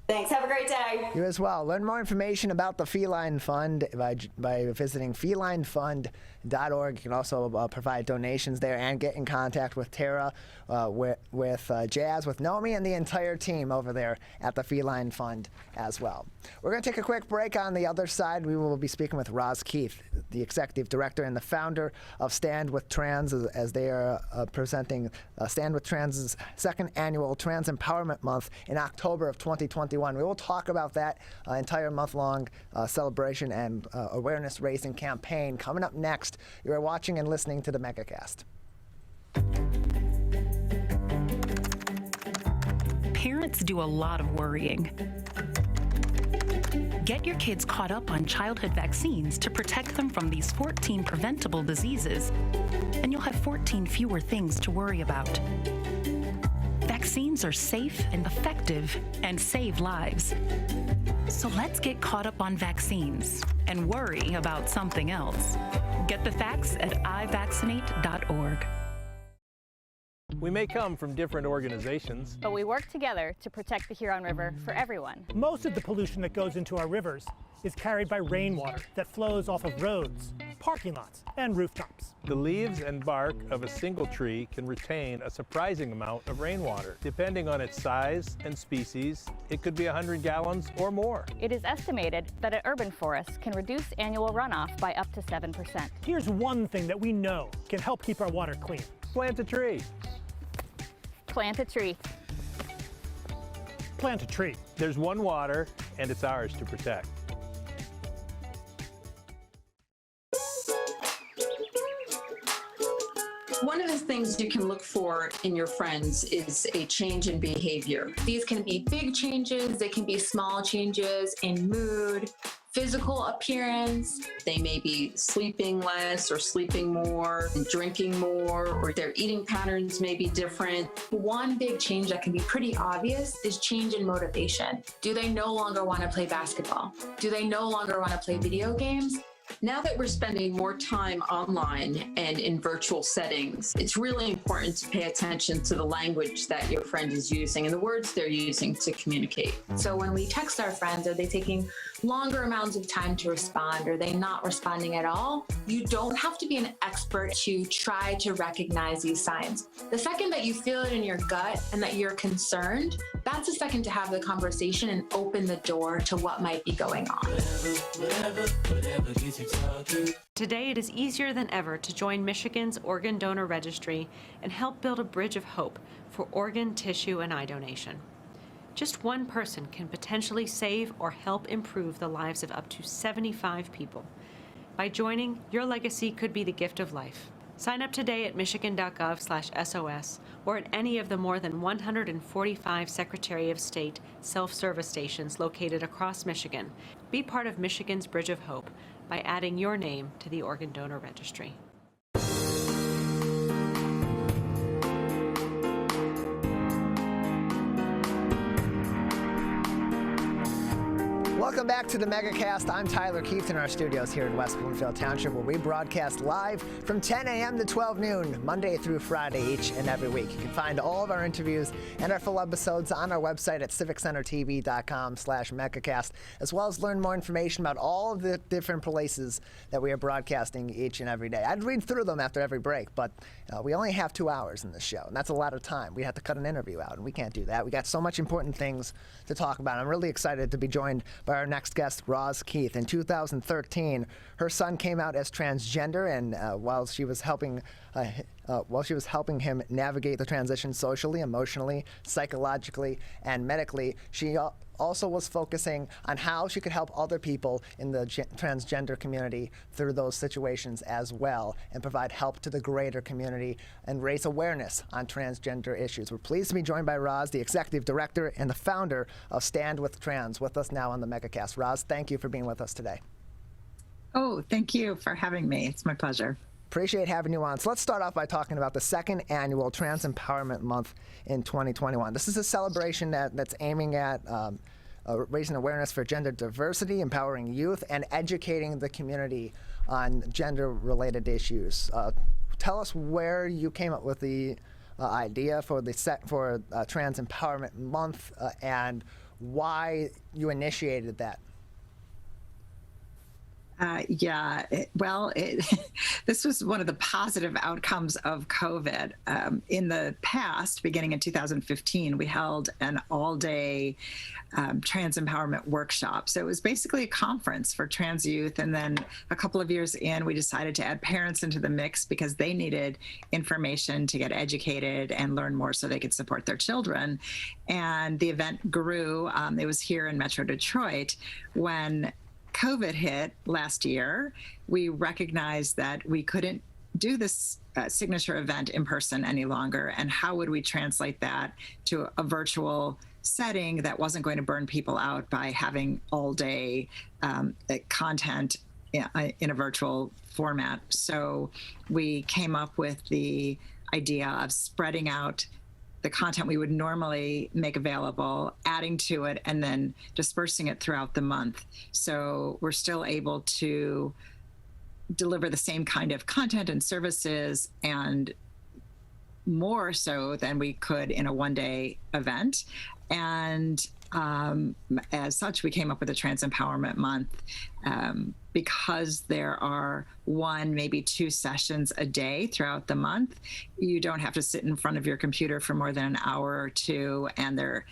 Thanks. Have a great day. You as well. Learn more information about the Feline Fund by visiting felinefund.org. You can also provide donations there and get in contact with Tara, with Jazz, with Nomi, and the entire team over there at the Feline Fund as well. We're going to take a quick break. On the other side, we will be speaking with Roz Keith, the executive director and the founder of Stand With Trans, as they are presenting Stand With Trans's second annual Trans Empowerment Month in October of 2021. We will talk about that entire month-long celebration and awareness-raising campaign coming up next. You are watching and listening to the Megacast. Parents Parents do a lot of worrying. Get your kids caught up on childhood vaccines to protect them from these 14 preventable diseases, and you'll have 14 fewer things to worry about. Vaccines are safe and effective and save lives. So let's get caught up on vaccines and worry about something else. Get the facts at ivaccinate.org. We may come from different organizations, But we work together to protect the Huron River for everyone. Most of the pollution that goes into our rivers is carried by rainwater that flows off of roads, parking lots, and rooftops. the leaves and bark of a single tree can retain a surprising amount of rainwater. Depending on its size and species, it could be 100 gallons or more. It is estimated that an urban forest can reduce annual runoff by up to 7%. Here's one thing that we know can help keep our water clean. Plant a tree. Plant a tree. Plant a tree. There's one water, and it's ours to protect. One of the things you can look for in your friends is a change in behavior. These can be big changes, they can be small changes in mood, physical appearance. They may be sleeping less or sleeping more, drinking more, or their eating patterns may be different. One big change that can be pretty obvious is change in motivation. Do they no longer want to play basketball? Do they no longer want to play video games? Now that we're spending more time online and in virtual settings, it's really important to pay attention to the language that your friend is using and the words they're using to communicate. So when we text our friends, are they taking longer amounts of time to respond? Are they not responding at all? You don't have to be an expert to try to recognize these signs. The second that you feel it in your gut and that you're concerned, that's the second to have the conversation and open the door to what might be going on. Today, it is easier than ever to join Michigan's Organ Donor Registry and help build a bridge of hope for organ, tissue, and eye donation. Just one person can potentially save or help improve the lives of up to 75 people. By joining, your legacy could be the gift of life. Sign up today at michigan.gov/SOS or at any of the more than 145 Secretary of State self-service stations located across Michigan. Be part of Michigan's Bridge of Hope by adding your name to the Organ Donor Registry. Welcome back to the Megacast. I'm Tyler Keith in our studios here in West Bloomfield Township, where we broadcast live from 10 a.m. to 12 noon, Monday through Friday, each and every week. You can find all of our interviews and our full episodes on our website at civiccentertv.com/Megacast, as well as learn more information about all of the different places that we are broadcasting each and every day. I'd read through them after every break, but we only have 2 hours in this show, and that's a lot of time. We have to cut an interview out, and we can't do that. We got so much important things to talk about. I'm really excited to be joined by our next guest, Roz Keith. In 2013, her son came out as transgender, and while she was helping him navigate the transition socially, emotionally, psychologically, and medically, she also was focusing on how she could help other people in the transgender community through those situations as well, and provide help to the greater community and raise awareness on transgender issues. We're pleased to be joined by Roz, the executive director and the founder of Stand With Trans, with us now on the Megacast. Roz, thank you for being with us today. Oh, thank you for having me. It's my pleasure. Appreciate having you on. So let's start off by talking about the second annual Trans Empowerment Month in 2021. This is a celebration that's aiming at raising awareness for gender diversity, empowering youth, and educating the community on gender-related issues. Tell us where you came up with the idea for Trans Empowerment Month and why you initiated that. This was one of the positive outcomes of COVID. In the past, beginning in 2015, we held an all-day trans empowerment workshop. So it was basically a conference for trans youth. And then a couple of years in, we decided to add parents into the mix because they needed information to get educated and learn more so they could support their children. And the event grew. It was here in Metro Detroit. When COVID hit last year, we recognized that we couldn't do this signature event in person any longer, and how would we translate that to a virtual setting that wasn't going to burn people out by having all day content in a virtual format. So we came up with the idea of spreading out the content we would normally make available, adding to it, and then dispersing it throughout the month. So we're still able to deliver the same kind of content and services, and more so than we could in a one-day event. And as such, we came up with a Trans Empowerment Month because there are 1, maybe 2 sessions a day throughout the month. You don't have to sit in front of your computer for more than an hour or 2, and they're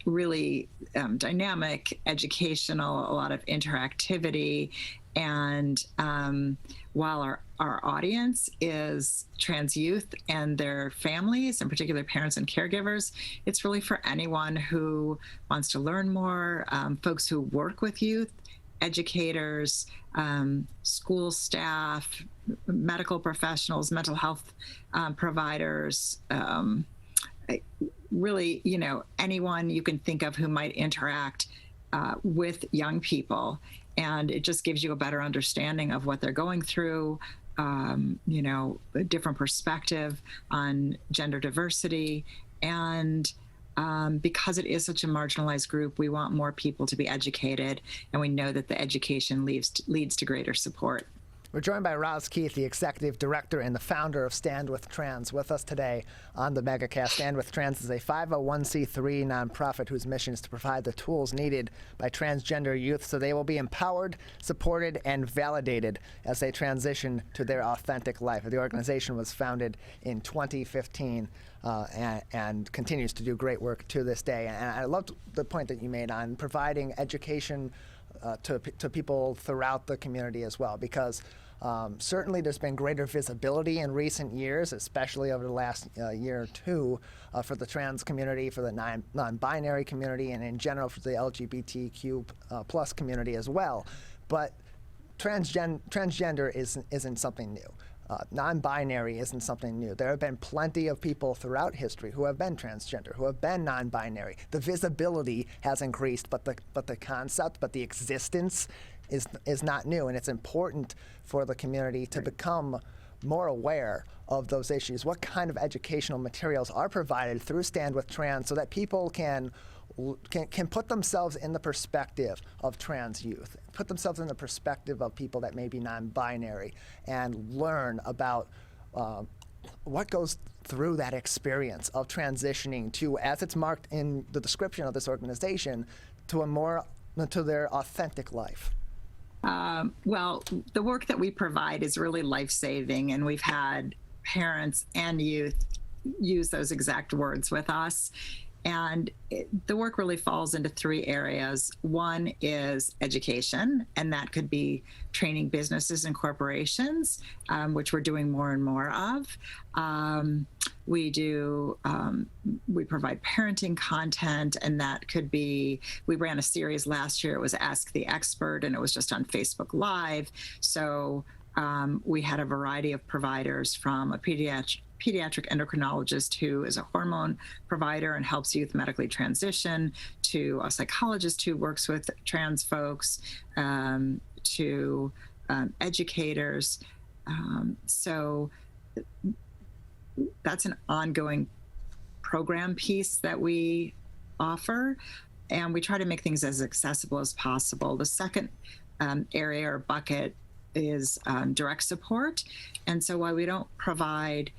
really dynamic, educational, a lot of interactivity. And while our audience is trans youth and their families, in particular parents and caregivers, it's really for anyone who wants to learn more, folks who work with youth, educators, school staff, medical professionals, mental health providers, really, anyone you can think of who might interact with young people. And it just gives you a better understanding of what they're going through, a different perspective on gender diversity. And because it is such a marginalized group, we want more people to be educated, and we know that the education leads to greater support. We're joined by Roz Keith, the executive director and the founder of Stand With Trans, with us today on the Megacast. Stand With Trans is a 501c3 nonprofit whose mission is to provide the tools needed by transgender youth so they will be empowered, supported, and validated as they transition to their authentic life. The organization was founded in 2015 and continues to do great work to this day. And I loved the point that you made on providing education to people throughout the community as well, because certainly there's been greater visibility in recent years, especially over the last year or 2, for the trans community, for the non-binary community, and in general for the LGBTQ plus community as well. But transgender isn't something new. Non-binary isn't something new. There have been plenty of people throughout history who have been transgender, who have been non-binary. The visibility has increased, but the concept, but the existence is not new, and it's important for the community to become more aware of those issues. What kind of educational materials are provided through Stand With Trans so that people can put themselves in the perspective of trans youth, put themselves in the perspective of people that may be non-binary, and learn about what goes through that experience of transitioning to, as it's marked in the description of this organization, to their authentic life? Well, the work that we provide is really life-saving, and we've had parents and youth use those exact words with us. And the work really falls into 3 areas. One is education, and that could be training businesses and corporations, which we're doing more and more of. We provide parenting content, and that could be, we ran a series last year, it was Ask the Expert, and it was just on Facebook Live. So we had a variety of providers, from a pediatric endocrinologist who is a hormone provider and helps youth medically transition, to a psychologist who works with trans folks, to educators. So that's an ongoing program piece that we offer, and we try to make things as accessible as possible. The second area or bucket is direct support. And so while we don't provide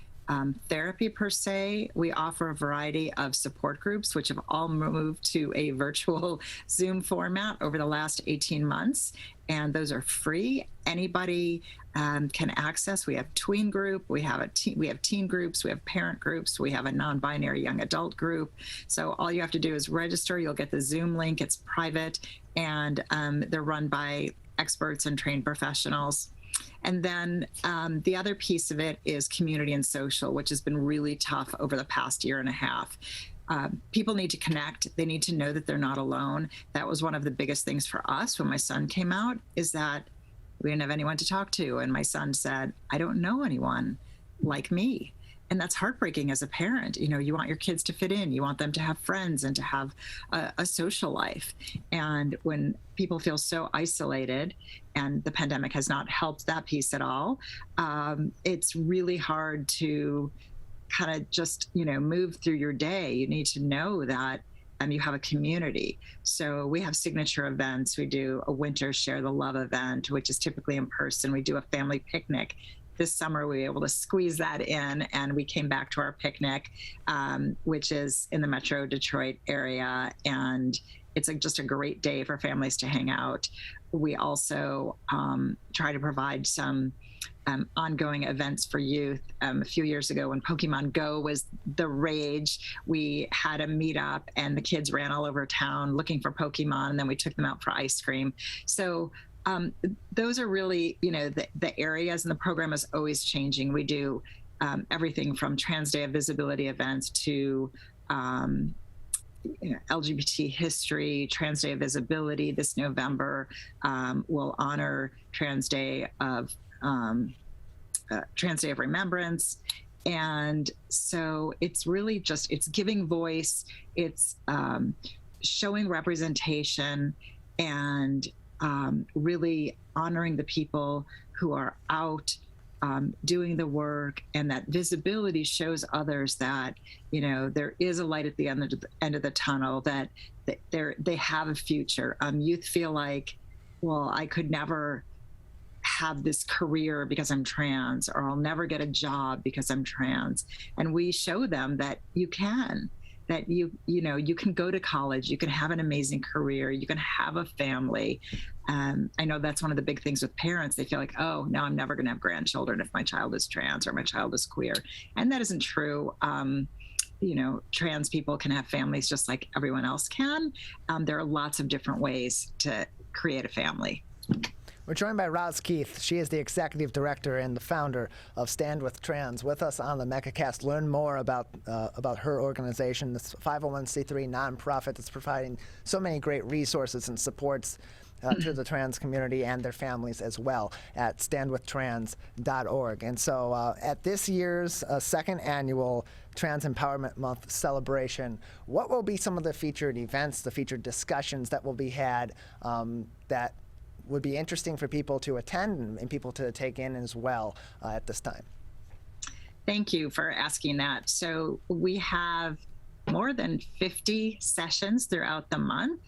therapy per se, we offer a variety of support groups, which have all moved to a virtual Zoom format over the last 18 months. And those are free. Anybody can access. We have tween group, we have teen groups, we have parent groups, we have a non-binary young adult group. So all you have to do is register. You'll get the Zoom link. It's private, and they're run by experts and trained professionals. And then the other piece of it is community and social, which has been really tough over the past year and a half. People need to connect. They need to know that they're not alone. That was one of the biggest things for us when my son came out, is that we didn't have anyone to talk to. And my son said, I don't know anyone like me. And that's heartbreaking as a parent. You know, you want your kids to fit in, you want them to have friends and to have a social life. And when people feel so isolated, and the pandemic has not helped that piece at all, it's really hard to kind of just, you know, move through your day. You need to know that you have a community. So we have signature events. We do a winter Share the Love event, which is typically in person. We do a family picnic. This summer, we were able to squeeze that in, and we came back to our picnic, which is in the Metro Detroit area. And it's just a great day for families to hang out. We also try to provide some ongoing events for youth. A few years ago, when Pokemon Go was the rage, we had a meetup and the kids ran all over town looking for Pokemon, and then we took them out for ice cream. So those are really, you know, the areas, and the program is always changing. We do everything from Trans Day of Visibility events to LGBT history, Trans Day of Visibility. This November will honor Trans Day of Remembrance. And so it's really just, it's giving voice, it's showing representation, and really honoring the people who are out doing the work, and that visibility shows others that, you know, there is a light at the end of the tunnel, that they have a future. Youth feel like, well, I could never have this career because I'm trans, or I'll never get a job because I'm trans. And we show them that you can, that you know, you can go to college, you can have an amazing career, you can have a family. I know that's one of the big things with parents. They feel like, oh, no, I'm never going to have grandchildren if my child is trans or my child is queer. And that isn't true. You know, trans people can have families just like everyone else can. There are lots of different ways to create a family. We're joined by Roz Keith. She is the executive director and the founder of Stand With Trans. With us on the Megacast, learn more about her organization, this 501c3 nonprofit that's providing so many great resources and supports to the trans community and their families as well at standwithtrans.org. And so at this year's second annual Trans Empowerment Month celebration, what will be some of the featured events, the featured discussions that will be had that would be interesting for people to attend and people to take in as well at this time? Thank you for asking that. So we have more than 50 sessions throughout the month.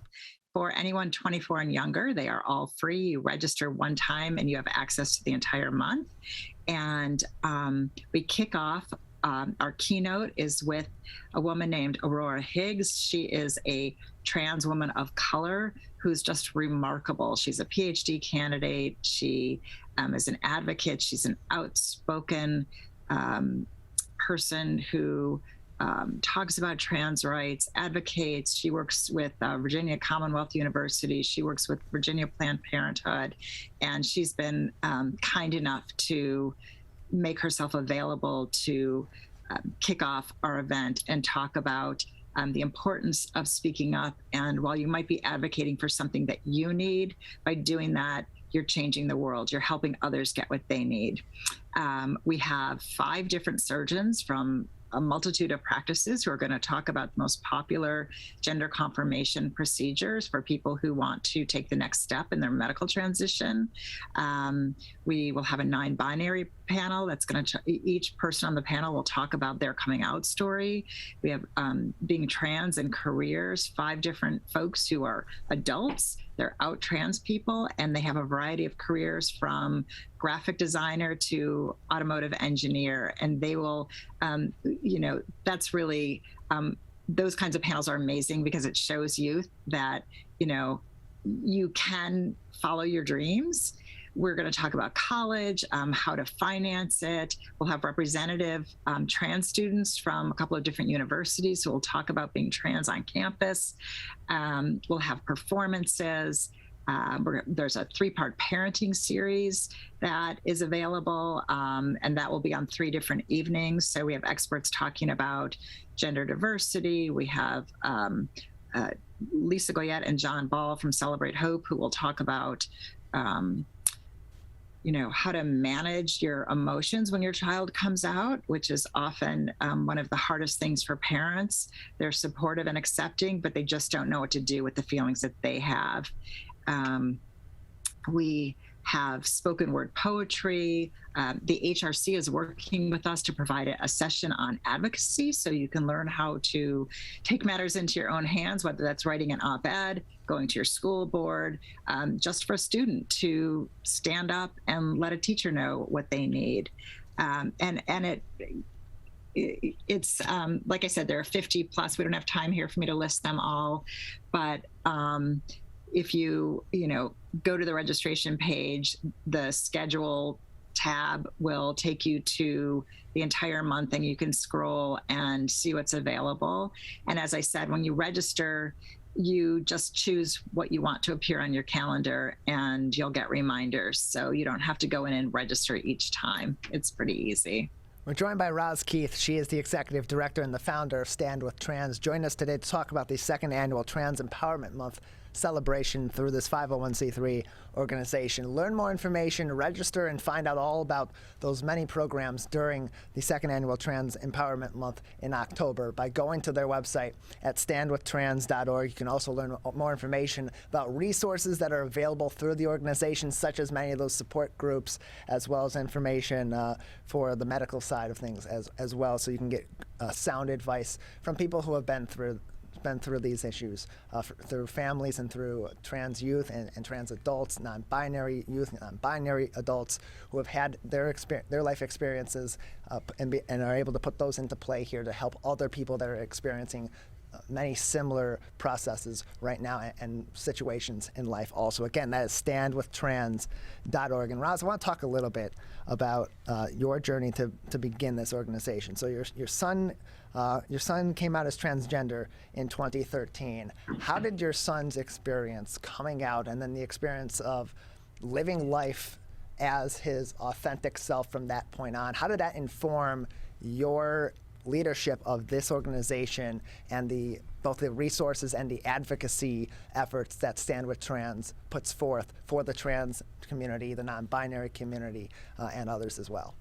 For anyone 24 and younger, they are all free. You register one time and you have access to the entire month. And we kick off, our keynote is with a woman named Aurora Higgs. She is a trans woman of color who's just remarkable. She's a PhD candidate. She is an advocate. She's an outspoken person who talks about trans rights, advocates. She works with Virginia Commonwealth University. She works with Virginia Planned Parenthood. And she's been kind enough to make herself available to kick off our event and talk about the importance of speaking up. And while you might be advocating for something that you need, by doing that, you're changing the world. You're helping others get what they need. We have 5 different surgeons from a multitude of practices who are going to talk about the most popular gender confirmation procedures for people who want to take the next step in their medical transition. We will have a non-binary panel that's going to, each person on the panel will talk about their coming out story. We have being trans and careers, 5 different folks who are adults, they're out trans people, and they have a variety of careers from graphic designer to automotive engineer. And they will, you know, that's really, those kinds of panels are amazing because it shows youth that, you know, you can follow your dreams. We're going to talk about college, how to finance it. We'll have representative trans students from a couple of different universities who will talk about being trans on campus. We'll have performances. There's a 3-part parenting series that is available, and that will be on 3 different evenings. So we have experts talking about gender diversity. We have Lisa Goyette and John Ball from Celebrate Hope, who will talk about how to manage your emotions when your child comes out, which is often one of the hardest things for parents. They're supportive and accepting, but they just don't know what to do with the feelings that they have. We have spoken word poetry. The HRC is working with us to provide a session on advocacy, so you can learn how to take matters into your own hands, whether that's writing an op-ed, going to your school board, just for a student to stand up and let a teacher know what they need. It's like I said, there are 50 plus. We don't have time here for me to list them all, but if you go to the registration page, the schedule tab will take you to the entire month, and you can scroll and see what's available. And as I said, when you register, you just choose what you want to appear on your calendar, and you'll get reminders. So you don't have to go in and register each time. It's pretty easy. We're joined by Roz Keith. She is the executive director and the founder of Stand With Trans. Join us today to talk about the second annual Trans Empowerment Month celebration through this 501c3 organization. Learn more information, register, and find out all about those many programs during the second annual Trans Empowerment Month in October by going to their website at standwithtrans.org. You can also learn more information about resources that are available through the organization, such as many of those support groups, as well as information for the medical side of things as well, so you can get sound advice from people who have been through these issues, through families and through trans youth and trans adults, non-binary youth, non-binary adults who have had their life experiences and are able to put those into play here to help other people that are experiencing many similar processes right now and situations in life also. Again, that is standwithtrans.org. And Roz, I want to talk a little bit about your journey to begin this organization. So your son came out as transgender in 2013. How did your son's experience coming out and then the experience of living life as his authentic self from that point on, how did that inform your leadership of this organization and both the resources and the advocacy efforts that Stand With Trans puts forth for the trans community, the non-binary community, and others as well?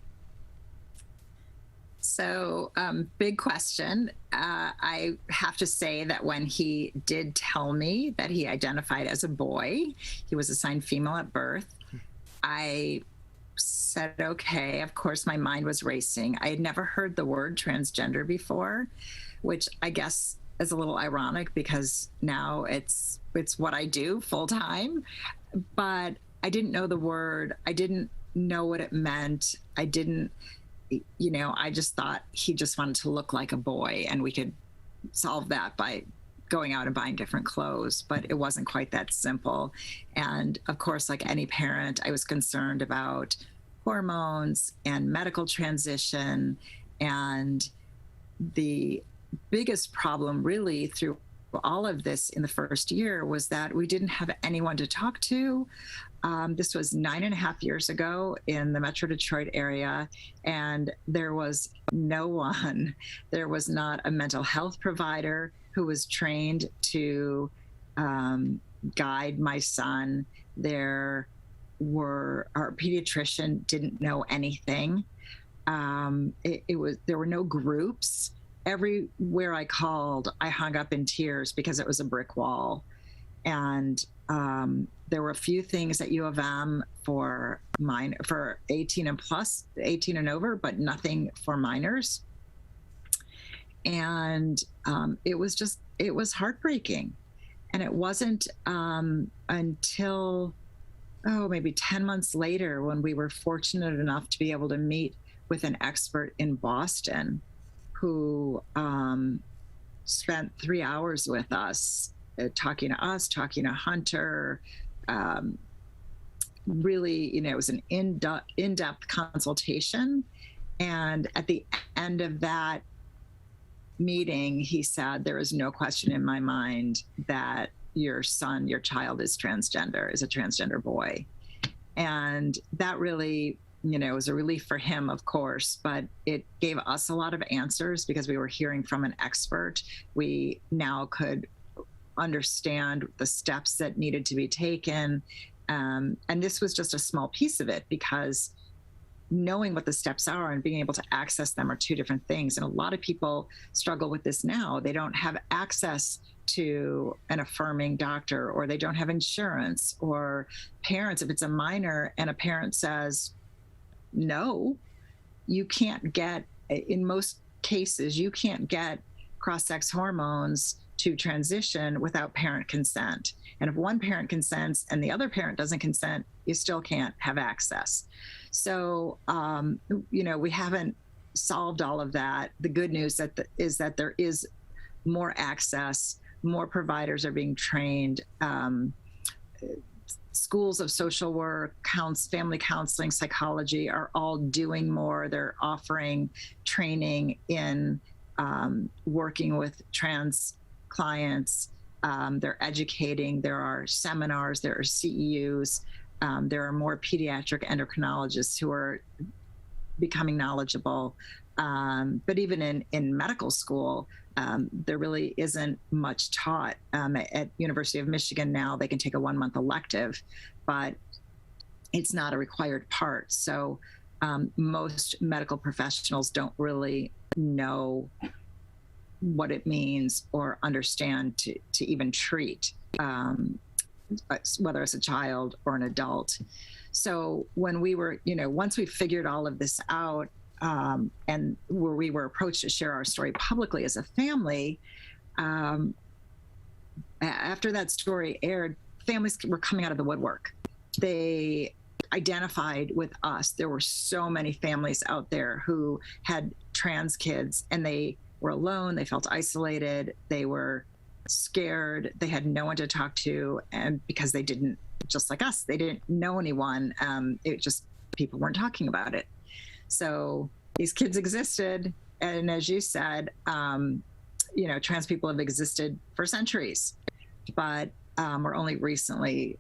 So, big question. I have to say that when he did tell me that he identified as a boy, he was assigned female at birth, I said, okay. Of course, my mind was racing. I had never heard the word transgender before, which I guess is a little ironic because now it's what I do full time. But I didn't know the word. I didn't know what it meant. I just thought he just wanted to look like a boy, and we could solve that by going out and buying different clothes, but it wasn't quite that simple. And of course, like any parent, I was concerned about hormones and medical transition. And the biggest problem really through all of this in the first year was that we didn't have anyone to talk to. This was 9.5 years ago in the Metro Detroit area, and there was no one. There was not a mental health provider who was trained to guide my son. Our pediatrician didn't know anything. There were no groups. Everywhere I called, I hung up in tears because it was a brick wall. And there were a few things at U of M for 18 and over, but nothing for minors. And it was heartbreaking. And it wasn't until, maybe 10 months later when we were fortunate enough to be able to meet with an expert in Boston who spent 3 hours with us, talking to Hunter. Really, it was an in-depth consultation. And at the end of that meeting, he said, there is no question in my mind that your child is a transgender boy. And that really, was a relief for him, of course, but it gave us a lot of answers because we were hearing from an expert. We now could understand the steps that needed to be taken And this was just a small piece of it, because knowing what the steps are and being able to access them are two different things. And a lot of people struggle with this now. They don't have access to an affirming doctor, or they don't have insurance, or parents, if it's a minor and a parent says, no, you can't get, in most cases, you can't get cross-sex hormones to transition without parent consent. And if one parent consents and the other parent doesn't consent, you still can't have access. So, we haven't solved all of that. The good news is that there is more access, more providers are being trained. Schools of social work, family counseling, psychology are all doing more. They're offering training in working with trans clients. They're educating. There are seminars, there are CEUs. There are more pediatric endocrinologists who are becoming knowledgeable. But even in medical school, there really isn't much taught. At University of Michigan now, they can take a 1-month elective, but it's not a required part. So most medical professionals don't really know what it means or understand to even treat, whether it's a child or an adult. So when we were, once we figured all of this out, and where we were approached to share our story publicly as a family, after that story aired, families were coming out of the woodwork. They identified with us. There were so many families out there who had trans kids, and they were alone. They felt isolated. They were scared. They had no one to talk to, and because they didn't, just like us, they didn't know anyone. It just, people weren't talking about it. So these kids existed, and as you said, trans people have existed for centuries, but we're only recently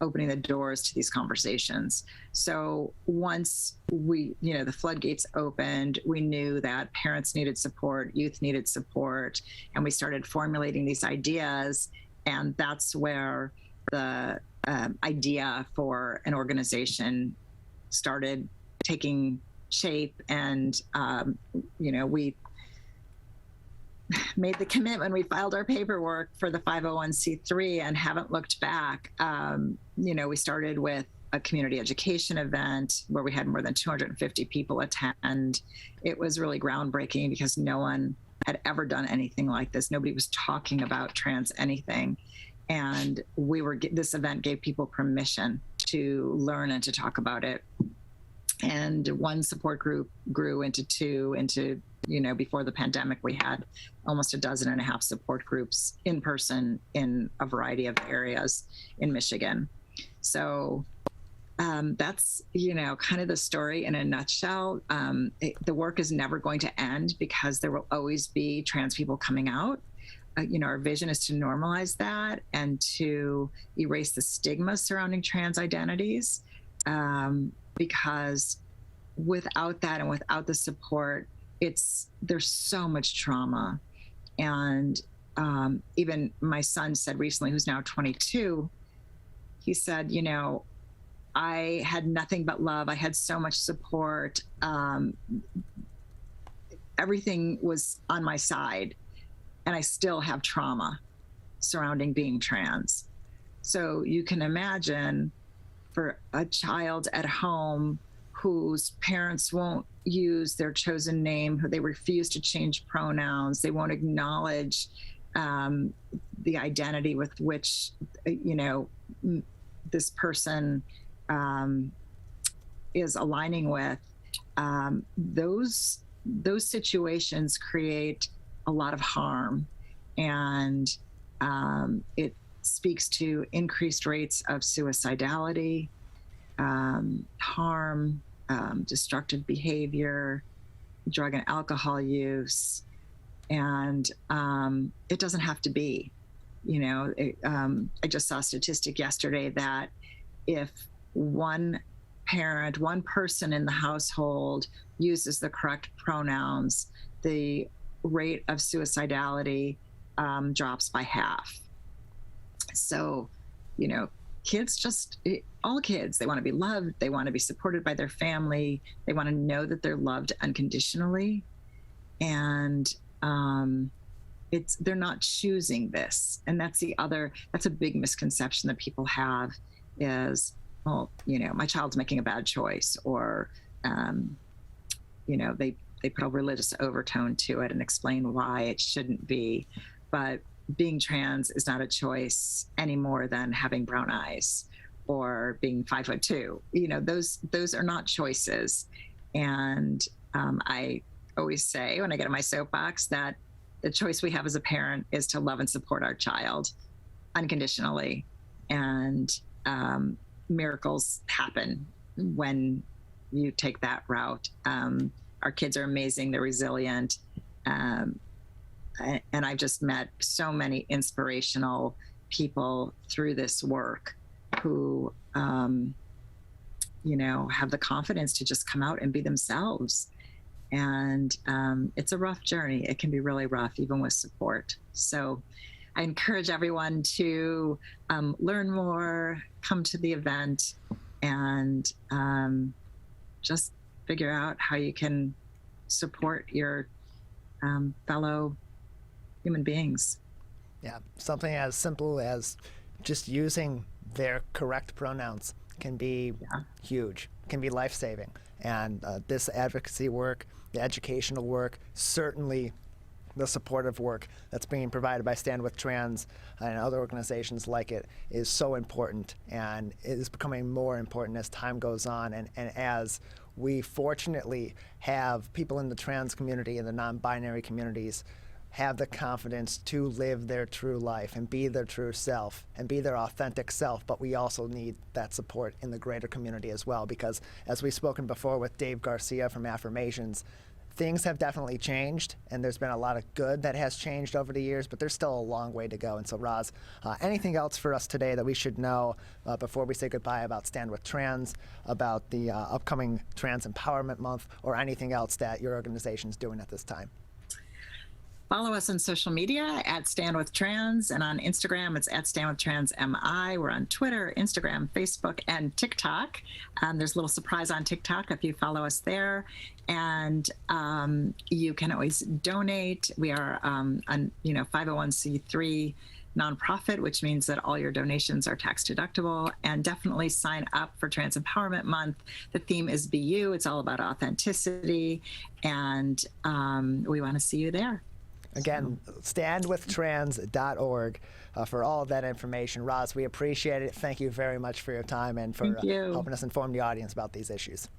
opening the doors to these conversations. So once the floodgates opened, we knew that parents needed support, youth needed support, and we started formulating these ideas. And that's where the idea for an organization started taking shape. And, we made the commitment. We filed our paperwork for the 501c3 and haven't looked back. We started with a community education event where we had more than 250 people attend. It was really groundbreaking because no one had ever done anything like this. Nobody was talking about trans anything. And this event gave people permission to learn and to talk about it. And one support group grew into two, before the pandemic, we had almost 12.5 support groups in person in a variety of areas in Michigan. So that's, kind of the story in a nutshell. The work is never going to end because there will always be trans people coming out. Our vision is to normalize that and to erase the stigma surrounding trans identities. Because without that and without the support, there's so much trauma. And even my son said recently, who's now 22, he said, I had nothing but love. I had so much support. Everything was on my side, and I still have trauma surrounding being trans. So you can imagine for a child at home whose parents won't use their chosen name, who they refuse to change pronouns, they won't acknowledge the identity with which, this person is aligning with, those situations create a lot of harm. And it speaks to increased rates of suicidality, harm, destructive behavior, drug and alcohol use. And it doesn't have to be, I just saw a statistic yesterday that if one parent, one person in the household uses the correct pronouns, the rate of suicidality drops by half. So, all kids, they want to be loved. They want to be supported by their family. They want to know that they're loved unconditionally. And they're not choosing this. And that's a big misconception that people have is, well, my child's making a bad choice, or, they put a religious overtone to it and explain why it shouldn't be. But being trans is not a choice any more than having brown eyes or being 5'2". Those are not choices. And I always say when I get on my soapbox that the choice we have as a parent is to love and support our child unconditionally. And miracles happen when you take that route. Our kids are amazing. They're resilient. And I've just met so many inspirational people through this work who, have the confidence to just come out and be themselves. And it's a rough journey. It can be really rough, even with support. So I encourage everyone to learn more, come to the event, and just figure out how you can support your fellow human beings. Yeah, something as simple as just using their correct pronouns can be huge, can be life-saving. And this advocacy work, the educational work, certainly the supportive work that's being provided by Stand With Trans and other organizations like it is so important, and it is becoming more important as time goes on, and as we fortunately have people in the trans community and the non-binary communities have the confidence to live their true life and be their true self and be their authentic self. But we also need that support in the greater community as well, because as we've spoken before with Dave Garcia from Affirmations, things have definitely changed, and there's been a lot of good that has changed over the years, but there's still a long way to go. And so, Roz, anything else for us today that we should know before we say goodbye about Stand With Trans, about the upcoming Trans Empowerment Month, or anything else that your organization is doing at this time? Follow us on social media at Stand With Trans, and on Instagram, it's at Stand With Trans MI. We're on Twitter, Instagram, Facebook, and TikTok. There's a little surprise on TikTok if you follow us there. And you can always donate. We are a 501c3 nonprofit, which means that all your donations are tax deductible. And definitely sign up for Trans Empowerment Month. The theme is Be You. It's all about authenticity, and we want to see you there. Again, standwithtrans.org for all of that information. Roz, we appreciate it. Thank you very much for your time and for helping us inform the audience about these issues.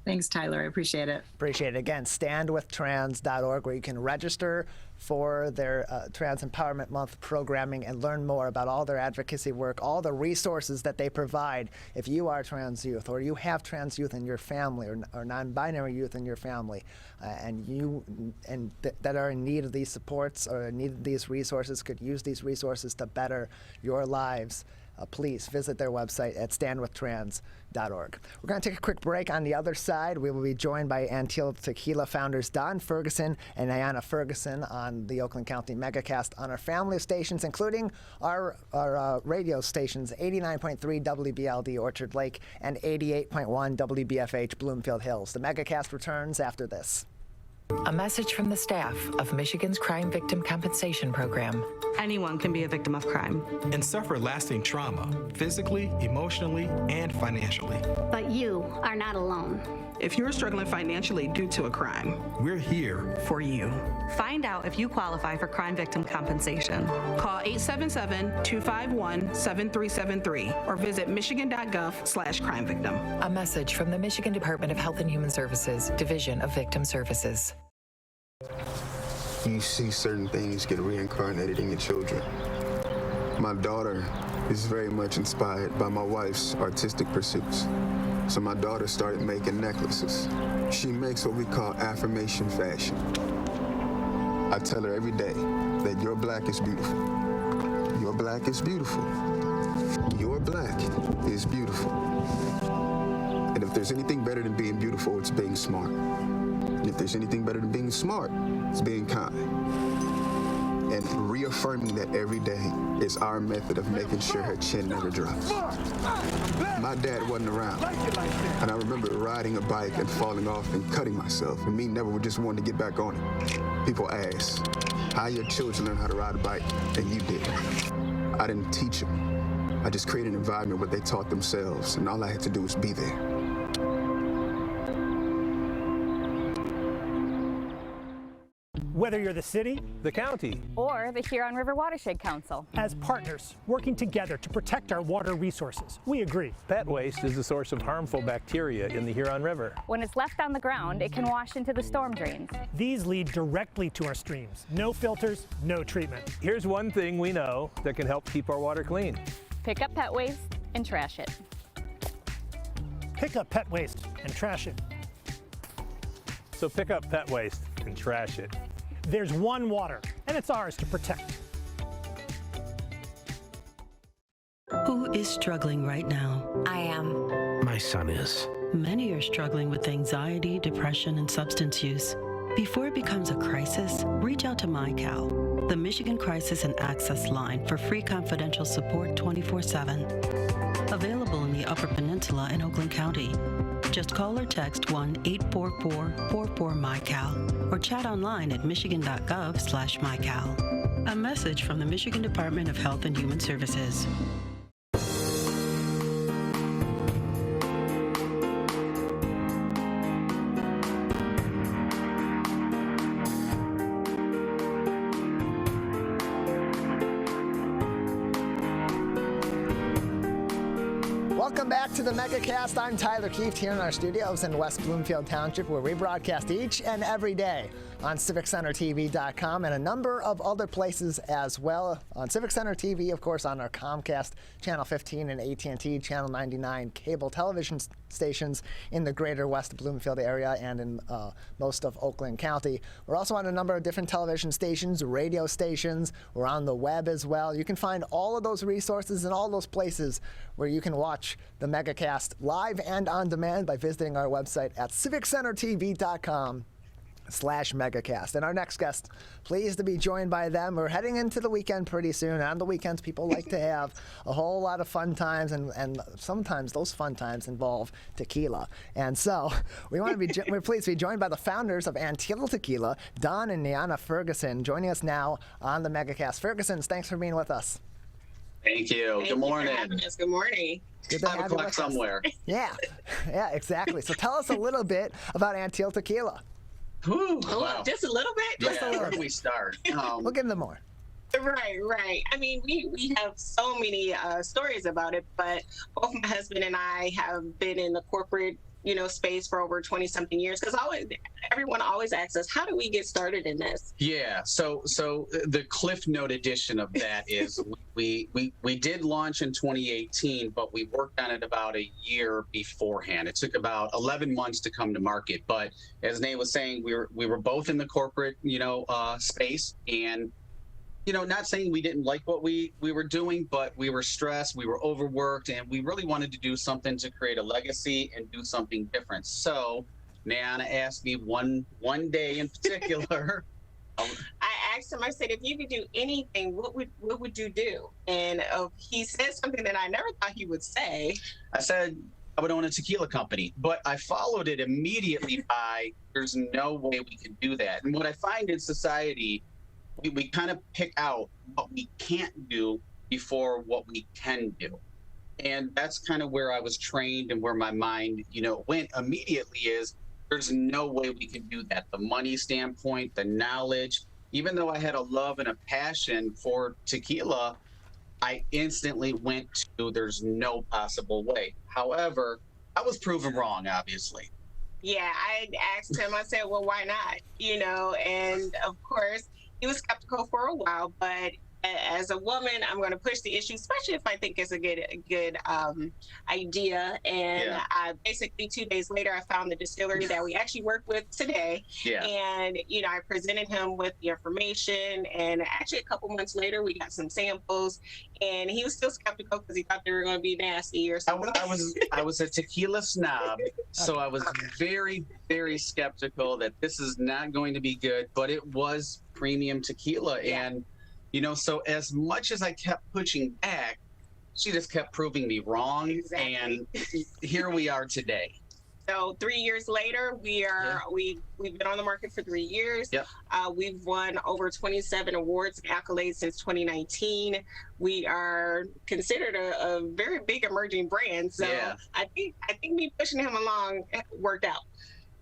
Thanks, Tyler. I appreciate it. Appreciate it. Again, standwithtrans.org, where you can register for their Trans Empowerment Month programming and learn more about all their advocacy work, all the resources that they provide. If you are trans youth, or you have trans youth in your family, or non-binary youth in your family, that are in need of these supports or in need of these resources, could use these resources to better your lives, please visit their website at standwithtrans.org. We're going to take a quick break. On the other side, we will be joined by Anteel Tequila founders Don Ferguson and Ayanna Ferguson on the Oakland County Megacast on our family of stations, including our radio stations, 89.3 WBLD Orchard Lake and 88.1 WBFH Bloomfield Hills. The Megacast returns after this. A message from the staff of Michigan's Crime Victim Compensation Program. Anyone can be a victim of crime and suffer lasting trauma, physically, emotionally, and financially. But you are not alone. If you're struggling financially due to a crime, we're here for you. Find out if you qualify for crime victim compensation. Call 877-251-7373 or visit michigan.gov/crime-victim. A message from the Michigan Department of Health and Human Services, Division of Victim Services. You see certain things get reincarnated in your children. My daughter is very much inspired by my wife's artistic pursuits. So my daughter started making necklaces. She makes what we call affirmation fashion. I tell her every day that your black is beautiful. Your black is beautiful. Your black is beautiful. And if there's anything better than being beautiful, it's being smart. And if there's anything better than being smart, it's being kind. and reaffirming that every day is our method of making sure her chin never drops. My dad wasn't around, and I remember riding a bike and falling off and cutting myself, and me never just wanting to get back on it. People ask, how your children learn how to ride a bike, and you did. I didn't teach them. I just created an environment where they taught themselves, and all I had to do was be there. Whether you're the city, the county, or the Huron River Watershed Council. As partners working together to protect our water resources, we agree. Pet waste is the source of harmful bacteria in the Huron River. When it's left on the ground, it can wash into the storm drains. These lead directly to our streams. No filters, no treatment. Here's one thing we know that can help keep our water clean. Pick up pet waste and trash it. Pick up pet waste and trash it. So pick up pet waste and trash it. There's one water, and it's ours to protect. Who is struggling right now? I am. My son is. Many are struggling with anxiety, depression, and substance use. Before it becomes a crisis, reach out to MyCal, the Michigan Crisis and Access Line for free confidential support 24/7. Available in the Upper Peninsula and Oakland County. Just call or text 1-844-44-MyCal or chat online at michigan.gov/MyCal. A message from the Michigan Department of Health and Human Services. Welcome back to the Megacast. I'm Tyler Keith here in our studios in West Bloomfield Township, where we broadcast each and every day on CivicCenterTV.com and a number of other places as well. On Civic Center TV, of course, on our Comcast Channel 15 and AT&T Channel 99 cable television stations in the greater West Bloomfield area and in most of Oakland County. We're also on a number of different television stations, radio stations. We're on the web as well. You can find all of those resources and all those places where you can watch the Megacast live and on demand by visiting our website at CivicCenterTV.com/Megacast. And our next guest, pleased to be joined by them. We're heading into the weekend pretty soon. On the weekends, people like to have a whole lot of fun times, and sometimes those fun times involve tequila. And so we're pleased to be joined by the founders of Anteel Tequila, Don and Niana Ferguson, joining us now on the Megacast. Fergusons, thanks for being with us. Thank you. Good morning. Good morning. Good to 5 have you o'clock with us. somewhere. Yeah, exactly. So tell us a little bit about Anteel Tequila. Whew, Wow. Just a little bit? Where do we start? We'll give them more. Right. I mean, we have so many stories about it, but both my husband and I have been in the corporate space for over 20-something years, because everyone always asks us, how do we get started in this? Yeah, so the Cliff Note edition of that is we did launch in 2018, but we worked on it about a year beforehand. It took about 11 months to come to market, but as Nate was saying, we were both in the corporate space, and not saying we didn't like what we were doing, but we were stressed, we were overworked, and we really wanted to do something to create a legacy and do something different. So Niana asked me one day in particular. I asked him, I said, if you could do anything, what would you do? And he said something that I never thought he would say. I said I would own a tequila company, but I followed it immediately by, there's no way we can do that. And what I find in society, we kind of pick out what we can't do before what we can do. And that's kind of where I was trained and where my mind, went immediately is, there's no way we can do that. The money standpoint, the knowledge, even though I had a love and a passion for tequila, I instantly went to, there's no possible way. However, I was proven wrong, obviously. Yeah, I asked him, I said, well, why not? And of course, he was skeptical for a while, but as a woman, I'm going to push the issue, especially if I think it's a good idea. And I basically 2 days later, I found the distillery that we actually work with today. Yeah. And, I presented him with the information. And actually a couple months later, we got some samples. And he was still skeptical because he thought they were going to be nasty or something. I was a tequila snob, so I was very, very skeptical that this is not going to be good. But it was premium tequila. Yeah. And So as much as I kept pushing back, she just kept proving me wrong. Exactly. And here we are today. So 3 years later, we've been on the market for 3 years. Yep. We've won over 27 awards and accolades since 2019. We are considered a very big emerging brand. So Yeah. I think me pushing him along worked out.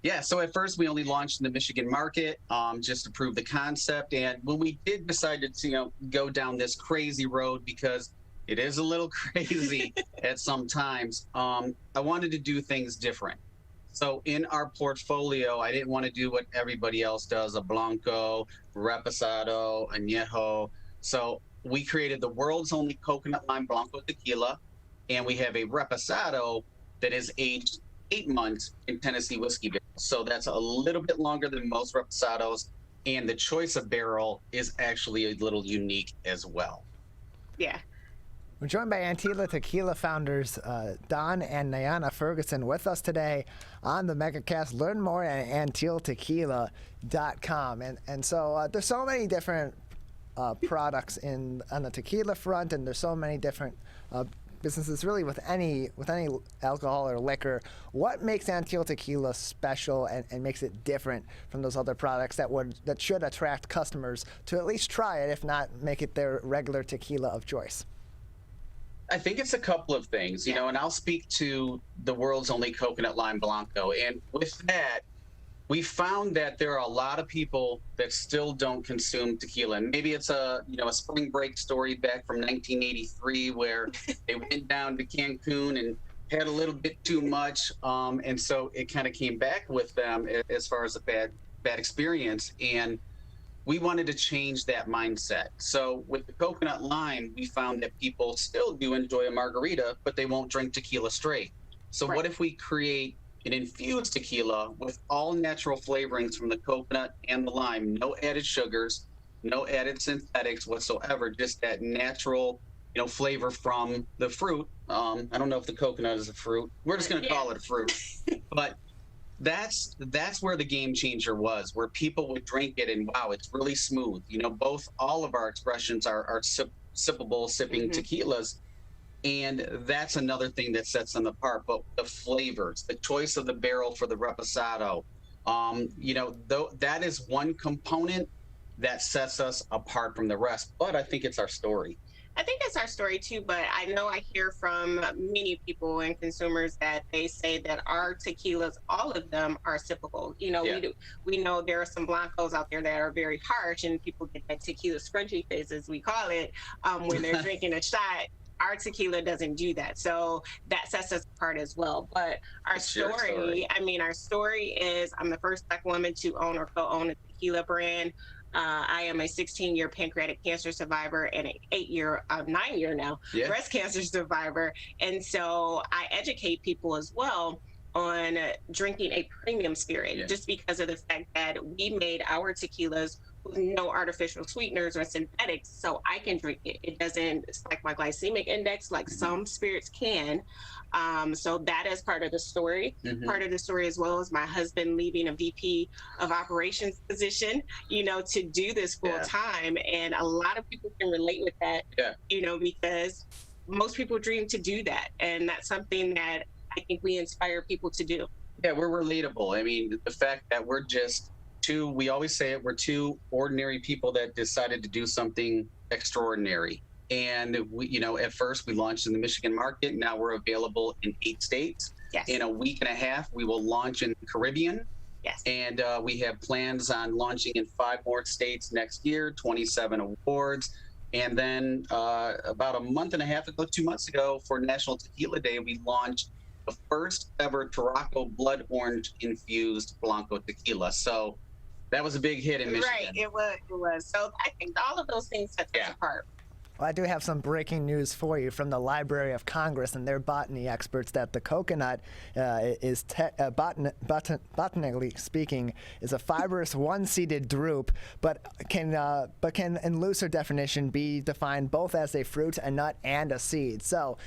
Yeah, so at first we only launched in the Michigan market just to prove the concept. And when we did decide to go down this crazy road, because it is a little crazy at some times, I wanted to do things different. So in our portfolio, I didn't want to do what everybody else does, a Blanco, Reposado, Añejo. So we created the world's only coconut lime Blanco tequila, and we have a Reposado that is aged 8 months in Tennessee whiskey barrels. So that's a little bit longer than most Reposados, and the choice of barrel is actually a little unique as well. Yeah. We're joined by Anteel Tequila founders Don and Nayana Ferguson with us today on the Megacast. Learn more at anteeltequila.com. And so there's so many different products on the tequila front, and there's so many different businesses really with any alcohol or liquor. What makes Anteel Tequila special and makes it different from those other products that should attract customers to at least try it, if not make it their regular tequila of choice? I think it's a couple of things, and I'll speak to the world's only coconut lime Blanco. And with that, we found that there are a lot of people that still don't consume tequila. And maybe it's a spring break story back from 1983 where they went down to Cancun and had a little bit too much. And so it kind of came back with them as far as a bad experience. And we wanted to change that mindset. So with the coconut lime, we found that people still do enjoy a margarita, but they won't drink tequila straight. So what if we create an infused tequila with all natural flavorings from the coconut and the lime, no added sugars, no added synthetics whatsoever, just that natural, flavor from the fruit. I don't know if the coconut is a fruit. We're just going to call it a fruit. But that's where the game changer was, where people would drink it and wow, it's really smooth. All of our expressions are sipping tequilas. And that's another thing that sets them apart. But the flavors, the choice of the barrel for the Reposado, that is one component that sets us apart from the rest. But I think it's our story. I think it's our story too, but I know I hear from many people and consumers that they say that our tequilas, all of them are sippable. We know there are some Blancos out there that are very harsh, and people get that tequila scrunchy face, as we call it, when they're drinking a shot. Our tequila doesn't do that. So that sets us apart as well. But our story is I'm the first Black woman to own or co-own a tequila brand. I am a 16-year pancreatic cancer survivor and an 9-year now breast cancer survivor. And so I educate people as well on drinking a premium spirit, just because of the fact that we made our tequilas with no artificial sweeteners or synthetics, so I can drink it. It doesn't spike my glycemic index like some spirits can. So that is part of the story. Part of the story as well is my husband leaving a VP of operations position, to do this full time. And a lot of people can relate with that, because most people dream to do that. And that's something that I think we inspire people to do. Yeah, we're relatable. I mean, the fact that we're just we always say it, we're two ordinary people that decided to do something extraordinary. And we, at first we launched in the Michigan market. Now we're available in 8 states. Yes. In a week and a half, we will launch in the Caribbean. Yes. And we have plans on launching in 5 more states next year, 27 awards. And then about a month and a half ago, 2 months ago, for National Tequila Day, we launched the first ever Tarraco blood orange infused Blanco tequila. So that was a big hit in Michigan. Right, it was. So I think all of those things set us apart. Well, I do have some breaking news for you from the Library of Congress and their botany experts that the coconut is, botanically speaking, is a fibrous one-seeded drupe, but can in looser definition be defined both as a fruit, a nut, and a seed. So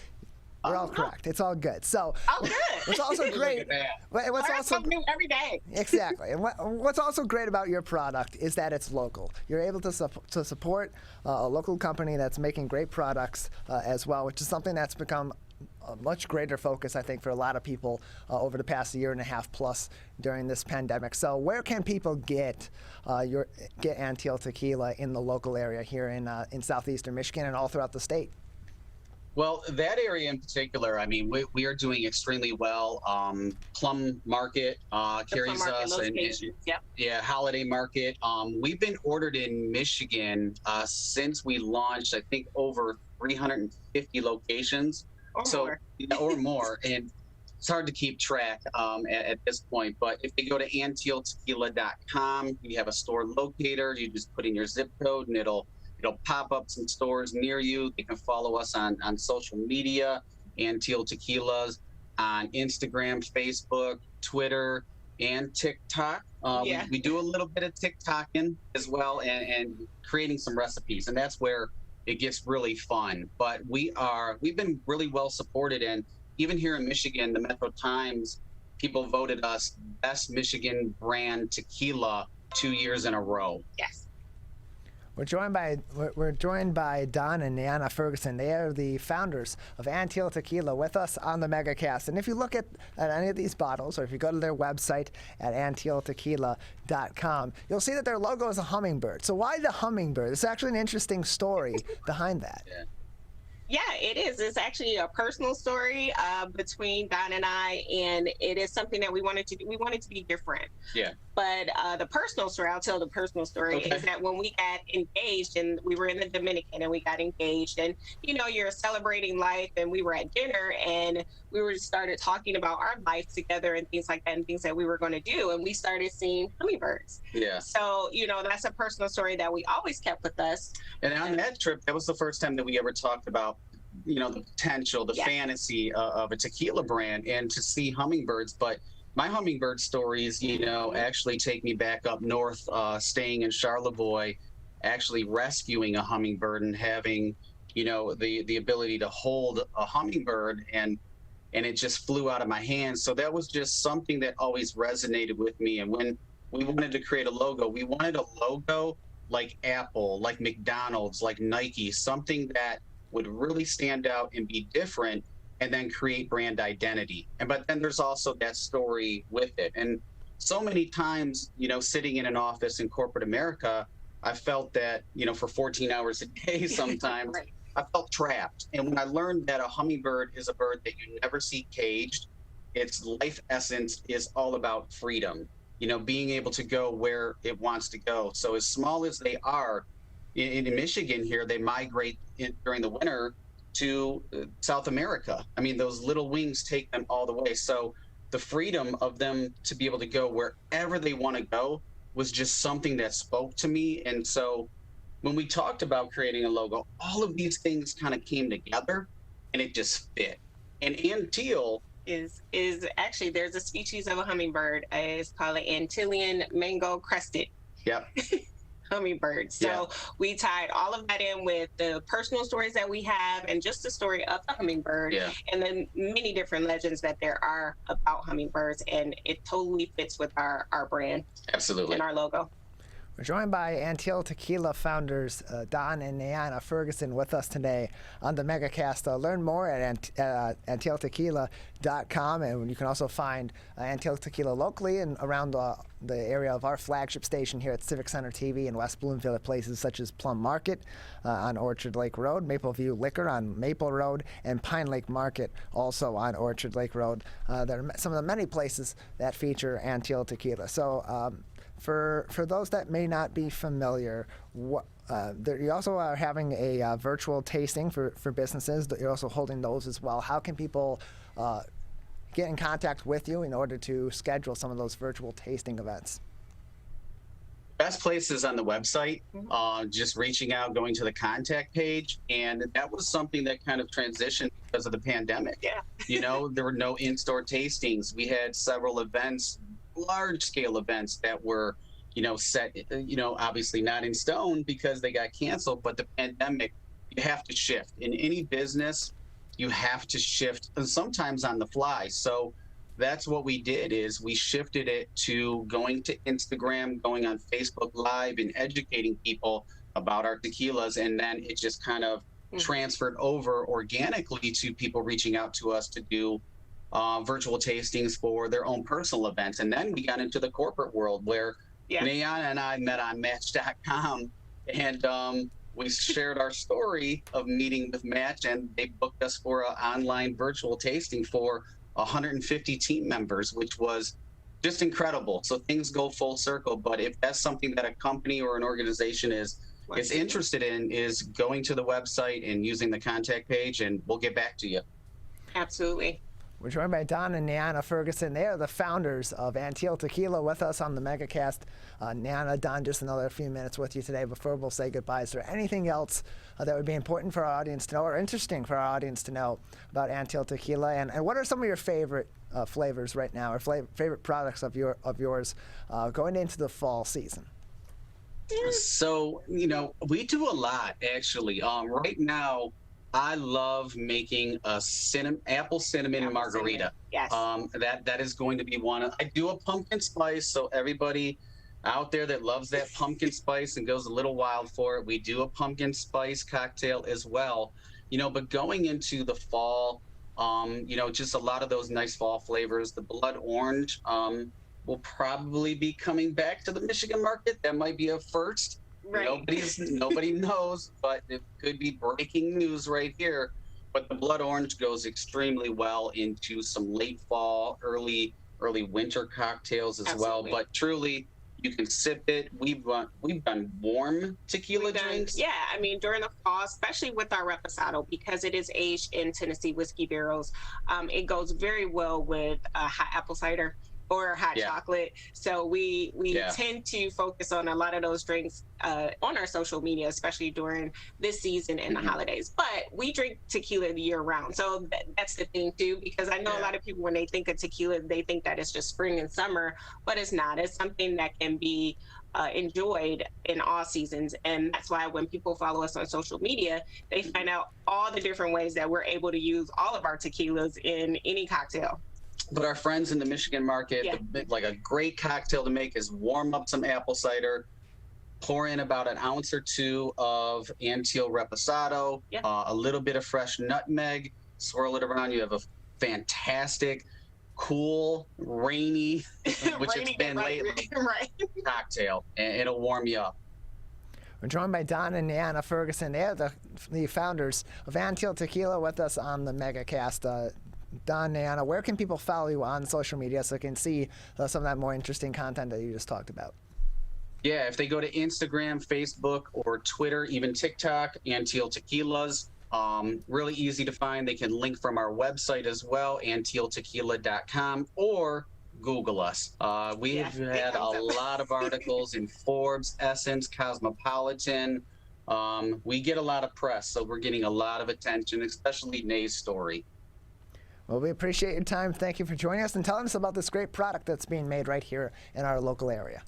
We're all correct. It's all good. So, good. what's also great, what's Learn also something new every day. exactly, and what's also great about your product is that it's local. You're able to support a local company that's making great products as well, which is something that's become a much greater focus, I think, for a lot of people over the past year and a half plus during this pandemic. So where can people get Anteel Tequila in the local area here in southeastern Michigan and all throughout the state? Well, that area in particular, I mean, we are doing extremely well. Plum Market carries us, and yeah, Holiday Market. We've been ordered in Michigan since we launched, I think, over 350 locations. Or more, and it's hard to keep track at this point. But if they go to anteeltequila.com, you have a store locator. You just put in your zip code, and it'll pop up some stores near you. They can follow us on social media, Anteel Tequilas, on Instagram, Facebook, Twitter, and TikTok. We do a little bit of TikToking as well, and creating some recipes, and that's where it gets really fun. But we've been really well supported, and even here in Michigan, the Metro Times, people voted us best Michigan brand tequila 2 years in a row. Yes. We're joined by Don and Niana Ferguson. They are the founders of Anteel Tequila with us on the Megacast. And if you look at any of these bottles, or if you go to their website at anteeltequila.com, you'll see that their logo is a hummingbird. So why the hummingbird? It's actually an interesting story behind that. Yeah, it is. It's actually a personal story between Don and I, and it is something that we wanted to do. We wanted to be different. Yeah. But the personal story, I'll tell the personal story, is that when we got engaged, and we were in the Dominican, and we got engaged, and you're celebrating life, and we were at dinner, and we started talking about our life together and things like that, and things that we were going to do, and we started seeing hummingbirds. Yeah. So that's a personal story that we always kept with us. And on that trip, that was the first time that we ever talked about the potential, the fantasy of a tequila brand, and to see hummingbirds. But my hummingbird stories, actually take me back up north, staying in Charlevoix, actually rescuing a hummingbird and having, the ability to hold a hummingbird, and it just flew out of my hands. So that was just something that always resonated with me. And when we wanted to create a logo, we wanted a logo like Apple, like McDonald's, like Nike, something that would really stand out and be different, and then create brand identity. But then there's also that story with it. And so many times, sitting in an office in corporate America, I felt that, for 14 hours a day sometimes, I felt trapped. And when I learned that a hummingbird is a bird that you never see caged, its life essence is all about freedom, being able to go where it wants to go. So as small as they are, in Michigan here, they migrate during the winter to South America. I mean, those little wings take them all the way. So the freedom of them to be able to go wherever they want to go was just something that spoke to me. And so when we talked about creating a logo, all of these things kind of came together, and it just fit. And Anteel is actually, there's a species of a hummingbird. It's called an Antillean mango crested. Yep. Hummingbird. So we tied all of that in with the personal stories that we have, and just the story of the hummingbird, and then many different legends that there are about hummingbirds, and it totally fits with our brand. Absolutely. And our logo. We're joined by Anteel Tequila founders Don and Niana Ferguson with us today on the Megacast. Learn more at anteeltequila.com, and you can also find Anteel Tequila locally and around the area of our flagship station here at Civic Center TV in West Bloomfield at places such as Plum Market on Orchard Lake Road, Maple View Liquor on Maple Road, and Pine Lake Market also on Orchard Lake Road. There are some of the many places that feature Anteel Tequila. So for those that may not be familiar, you also are having a virtual tasting for businesses. You're also holding those as well. How can people get in contact with you in order to schedule some of those virtual tasting events? Best place is on the website, just reaching out, going to the contact page. And that was something that kind of transitioned because of the pandemic. There were no in-store tastings. We had several events, large-scale events that were, set, obviously not in stone because they got canceled. But the pandemic, you have to shift. In any business, you have to shift, and sometimes on the fly. So that's what we did, is we shifted it to going to Instagram, going on Facebook Live, and educating people about our tequilas. And then it just kind of transferred over organically to people reaching out to us to do virtual tastings for their own personal events. And then we got into the corporate world where Neana and I met on Match.com, and we shared our story of meeting with Match, and they booked us for an online virtual tasting for 150 team members, which was just incredible. So things go full circle. But if that's something that a company or an organization is interested in, is going to the website and using the contact page, and we'll get back to you. Absolutely. We're joined by Don and Neana Ferguson. They are the founders of Anteel Tequila, with us on the Megacast. Neana, Don, just another few minutes with you today before we'll say goodbye. Is there anything else that would be important for our audience to know, or interesting for our audience to know about Anteel Tequila? And what are some of your favorite flavors right now, or favorite products of yours going into the fall season? So, we do a lot, actually. Right now, I love making a apple cinnamon margarita. Yes. That is going to be one. I do a pumpkin spice, so everybody out there that loves that pumpkin spice and goes a little wild for it, we do a pumpkin spice cocktail as well. But going into the fall, just a lot of those nice fall flavors. The blood orange will probably be coming back to the Michigan market. That might be a first. Right. Nobody knows, but it could be breaking news right here. But the blood orange goes extremely well into some late fall, early winter cocktails as well. But truly, you can sip it. We've done warm tequila drinks. Yeah, I mean, during the fall, especially with our reposado, because it is aged in Tennessee whiskey barrels, it goes very well with hot apple cider or hot chocolate. So we tend to focus on a lot of those drinks on our social media, especially during this season and the holidays. But we drink tequila year round. So that's the thing too, because I know a lot of people, when they think of tequila, they think that it's just spring and summer, but it's not. It's something that can be enjoyed in all seasons. And that's why when people follow us on social media, they find out all the different ways that we're able to use all of our tequilas in any cocktail. But our friends in the Michigan market, like a great cocktail to make is warm up some apple cider, pour in about an ounce or two of Anteel Reposado, a little bit of fresh nutmeg, swirl it around. You have a fantastic, cool, rainy, which it's been lately, cocktail, and it'll warm you up. We're joined by Don and Neana Ferguson. They are the founders of Anteel Tequila, with us on the Megacast. Don, Neana, where can people follow you on social media so they can see some of that more interesting content that you just talked about? Yeah, if they go to Instagram, Facebook, or Twitter, even TikTok, Anteel Tequilas, really easy to find. They can link from our website as well, anteeltequila.com, or Google us. We've had a lot of articles in Forbes, Essence, Cosmopolitan. We get a lot of press, so we're getting a lot of attention, especially Nay's story. Well, we appreciate your time. Thank you for joining us and telling us about this great product that's being made right here in our local area.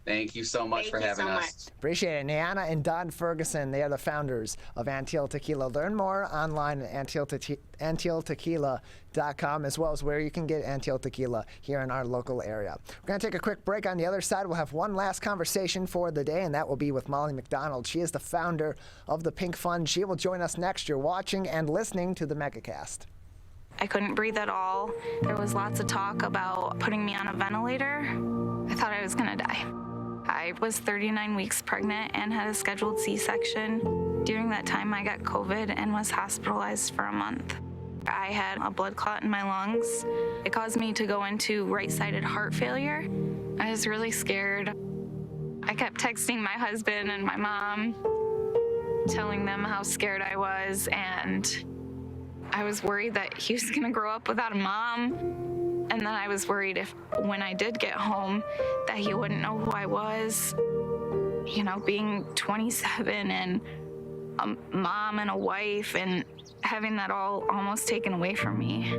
Thank you so much for having us. Appreciate it. Neana and Don Ferguson, they are the founders of Anteel Tequila. Learn more online at anteeltequila.com, as well as where you can get Anteel Tequila here in our local area. We're going to take a quick break. On the other side, we'll have one last conversation for the day, and that will be with Molly McDonald. She is the founder of the Pink Fund. She will join us next. You're watching and listening to the Megacast. I couldn't breathe at all. There was lots of talk about putting me on a ventilator. I thought I was gonna die. I was 39 weeks pregnant and had a scheduled C-section. During that time, I got COVID and was hospitalized for a month. I had a blood clot in my lungs. It caused me to go into right-sided heart failure. I was really scared. I kept texting my husband and my mom, telling them how scared I was, and I was worried that he was gonna grow up without a mom. And then I was worried if, when I did get home, that he wouldn't know who I was. You know, being 27 and a mom and a wife and having that all almost taken away from me.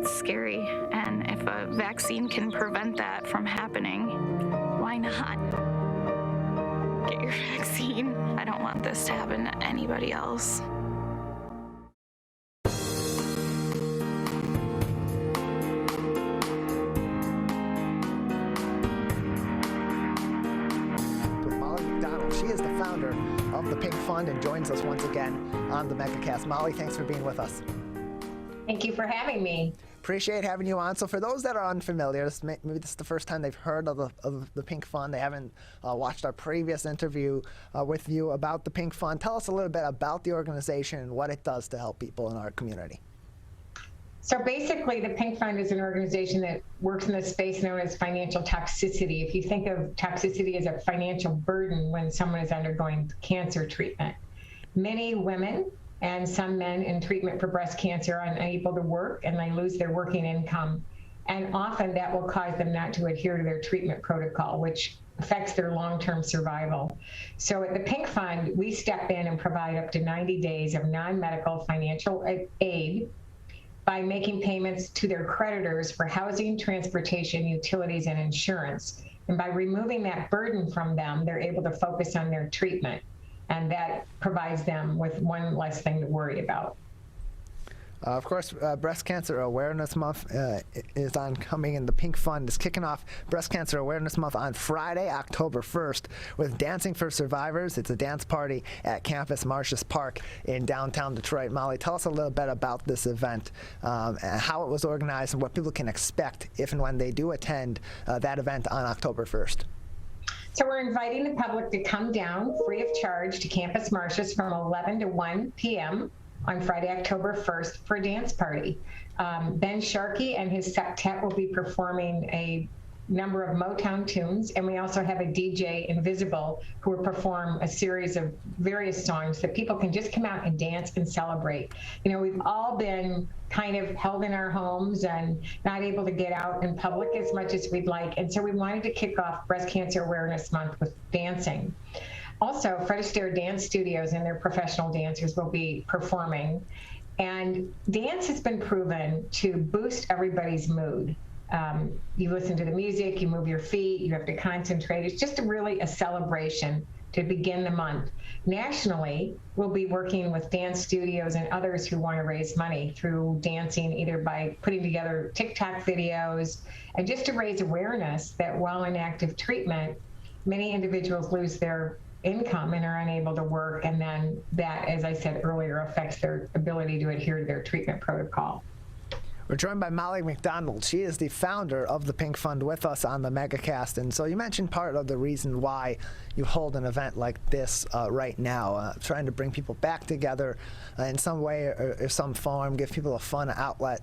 It's scary. And if a vaccine can prevent that from happening, why not? Get your vaccine. I don't want this to happen to anybody else. Fund and joins us once again on the Megacast. Molly, thanks for being with us. Thank you for having me. Appreciate having you on. So for those that are unfamiliar, maybe this is the first time they've heard of the Pink Fund. They haven't watched our previous interview with you about the Pink Fund. Tell us a little bit about the organization and what it does to help people in our community. So basically, the Pink Fund is an organization that works in the space known as financial toxicity. If you think of toxicity as a financial burden when someone is undergoing cancer treatment, many women and some men in treatment for breast cancer are unable to work and they lose their working income. And often that will cause them not to adhere to their treatment protocol, which affects their long-term survival. So at the Pink Fund, we step in and provide up to 90 days of non-medical financial aid by making payments to their creditors for housing, transportation, utilities, and insurance. And by removing that burden from them, they're able to focus on their treatment. And that provides them with one less thing to worry about. Of course, Breast Cancer Awareness Month is coming, and the Pink Fund is kicking off Breast Cancer Awareness Month on Friday, October 1st, with Dancing for Survivors. It's a dance party at Campus Martius Park in downtown Detroit. Molly, tell us a little bit about this event, and how it was organized and what people can expect if and when they do attend that event on October 1st. So we're inviting the public to come down free of charge to Campus Martius from 11 to 1 p.m. on Friday, October 1st for a dance party. Ben Sharkey and his septet will be performing a number of Motown tunes, and we also have a DJ, Invisible, who will perform a series of various songs that people can just come out and dance and celebrate. You know, we've all been kind of held in our homes and not able to get out in public as much as we'd like, and so we wanted to kick off Breast Cancer Awareness Month with dancing. Also, Fred Astaire Dance Studios and their professional dancers will be performing, and dance has been proven to boost everybody's mood. You listen to the music, you move your feet, you have to concentrate. It's just really a celebration to begin the month. Nationally, we'll be working with dance studios and others who want to raise money through dancing, either by putting together TikTok videos, and just to raise awareness that while in active treatment, many individuals lose their income and are unable to work, and then that, as I said earlier, affects their ability to adhere to their treatment protocol. We're joined by Molly McDonald. She is the founder of the Pink Fund with us on the Megacast. And so you mentioned part of the reason why you hold an event like this right now, trying to bring people back together in some way or some form, give people a fun outlet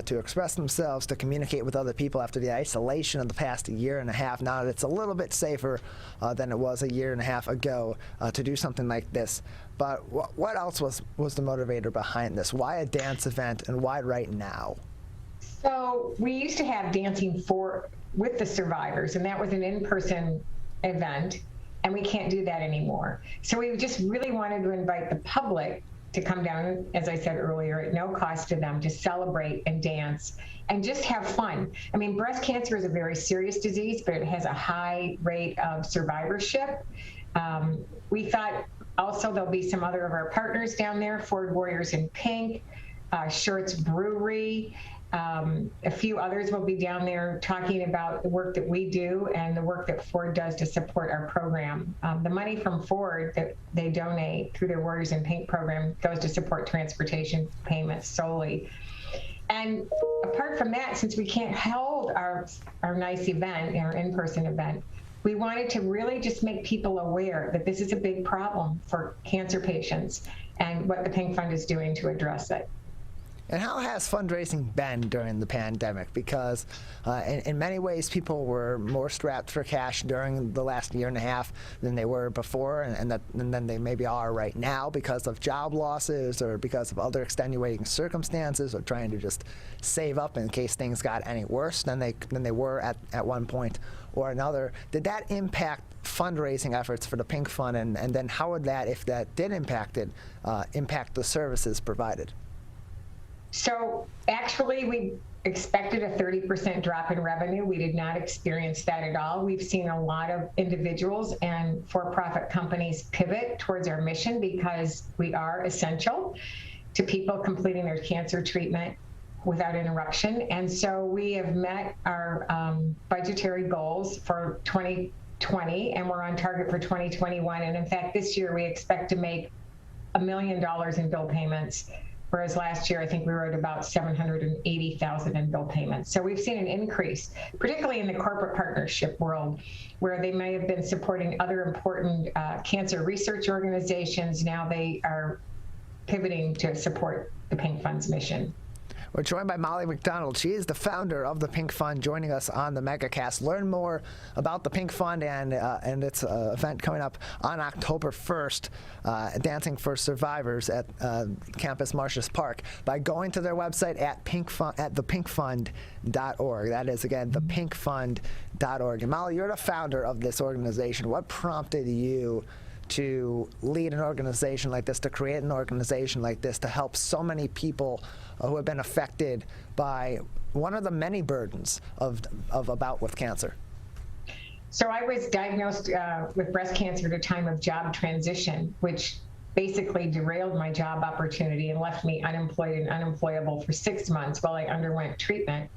to express themselves, to communicate with other people after the isolation of the past year and a half. Now that it's a little bit safer than it was a year and a half ago to do something like this. But what else was the motivator behind this? Why a dance event, and why right now? So we used to have Dancing with the Survivors, and that was an in-person event, and we can't do that anymore. So we just really wanted to invite the public to come down, as I said earlier, at no cost to them, to celebrate and dance and just have fun. I mean, breast cancer is a very serious disease, but it has a high rate of survivorship. We thought also there'll be some other of our partners down there, Ford Warriors in Pink, Shirts Brewery, a few others will be down there talking about the work that we do and the work that Ford does to support our program. The money from Ford that they donate through their Warriors in Pink program goes to support transportation payments solely. And apart from that, since we can't hold our nice event, our in-person event, we wanted to really just make people aware that this is a big problem for cancer patients and what the Pink Fund is doing to address it. And how has fundraising been during the pandemic? Because in many ways, people were more strapped for cash during the last year and a half than they were before, and then they maybe are right now because of job losses or because of other extenuating circumstances, or trying to just save up in case things got any worse than they were at one point or another. Did that impact fundraising efforts for the Pink Fund, and then how would that, if that did impact the services provided? So actually, we expected a 30% drop in revenue. We did not experience that at all. We've seen a lot of individuals and for-profit companies pivot towards our mission because we are essential to people completing their cancer treatment without interruption. And so we have met our budgetary goals for 2020, and we're on target for 2021. And in fact, this year we expect to make $1 million in bill payments, whereas last year I think we were at about $780,000 in bill payments. So we've seen an increase, particularly in the corporate partnership world, where they may have been supporting other important cancer research organizations. Now they are pivoting to support the Pink Fund's mission. We're joined by Molly McDonald. She is the founder of the Pink Fund, joining us on the Megacast. Learn more about the Pink Fund and its event coming up on October 1st, Dancing for Survivors at Campus Martius Park, by going to their website at thepinkfund.org. That is, again, thepinkfund.org. And Molly, you're the founder of this organization. What prompted you to lead an organization like this, to create an organization like this, to help so many people who have been affected by one of the many burdens of a bout with cancer? So I was diagnosed with breast cancer at a time of job transition, which basically derailed my job opportunity and left me unemployed and unemployable for 6 months while I underwent treatment.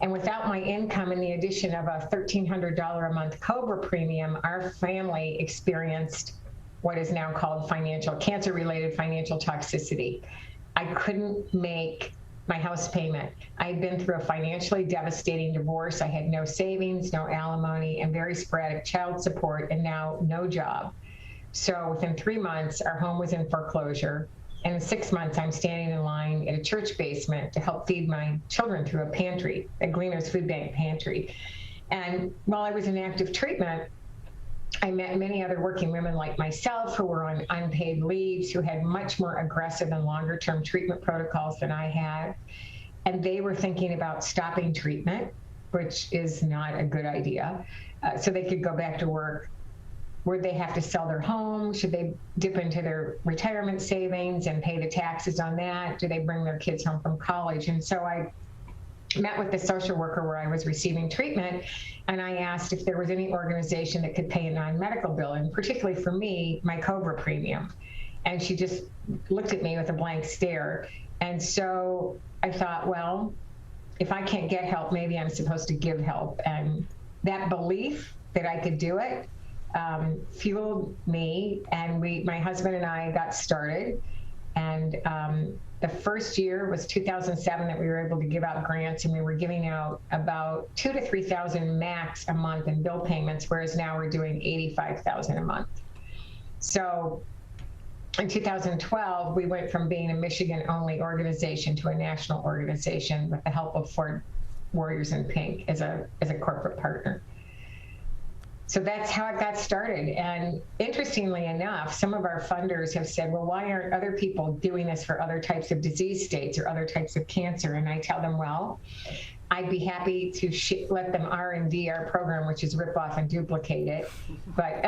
And without my income and the addition of a $1,300 a month COBRA premium, our family experienced what is now called cancer-related financial toxicity. I couldn't make my house payment. I had been through a financially devastating divorce. I had no savings, no alimony, and very sporadic child support, and now no job. So within 3 months, our home was in foreclosure. And in 6 months, I'm standing in line at a church basement to help feed my children through a pantry, a Gleaner's Food Bank pantry. And while I was in active treatment, I met many other working women like myself who were on unpaid leaves, who had much more aggressive and longer term treatment protocols than I had. And they were thinking about stopping treatment, which is not a good idea, so they could go back to work. Would they have to sell their home? Should they dip into their retirement savings and pay the taxes on that? Do they bring their kids home from college? And so I met with the social worker where I was receiving treatment, and I asked if there was any organization that could pay a non-medical bill, and particularly for me, my COBRA premium. And she just looked at me with a blank stare. And so I thought, well, if I can't get help, maybe I'm supposed to give help. And that belief that I could do it fueled me, and my husband and I got started. And the first year was 2007 that we were able to give out grants, and we were giving out about $2,000 to $3,000 max a month in bill payments, whereas now we're doing $85,000 a month. So in 2012, we went from being a Michigan-only organization to a national organization with the help of Ford Warriors in Pink as a corporate partner. So that's how it got started. And interestingly enough, some of our funders have said, well, why aren't other people doing this for other types of disease states or other types of cancer? And I tell them, well, I'd be happy to let them R&D our program, which is rip off and duplicate it. But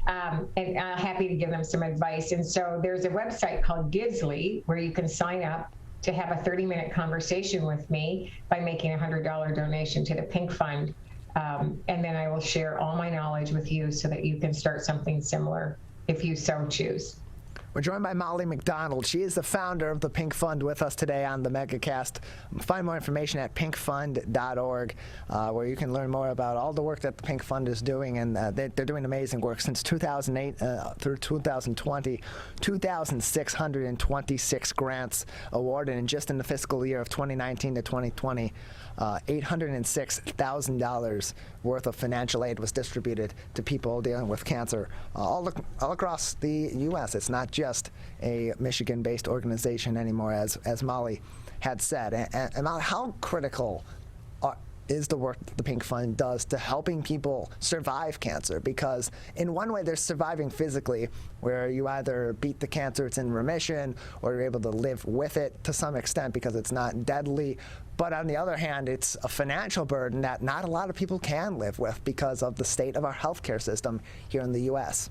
and I'm happy to give them some advice. And so there's a website called Givesly where you can sign up to have a 30-minute conversation with me by making a $100 donation to the Pink Fund. And then I will share all my knowledge with you so that you can start something similar if you so choose. We're joined by Molly McDonald. She is the founder of the Pink Fund with us today on the Megacast. Find more information at pinkfund.org, where you can learn more about all the work that the Pink Fund is doing. And they're doing amazing work. Since 2008 through 2020, 2,626 grants awarded. And just in the fiscal year of 2019 to 2020, $806,000 worth of financial aid was distributed to people dealing with cancer all across the U.S. It's not just a Michigan-based organization anymore, as Molly had said. And Molly, how critical is the work that the Pink Fund does to helping people survive cancer? Because in one way, they're surviving physically, where you either beat the cancer, it's in remission, or you're able to live with it to some extent because it's not deadly. But on the other hand, it's a financial burden that not a lot of people can live with because of the state of our healthcare system here in the U.S.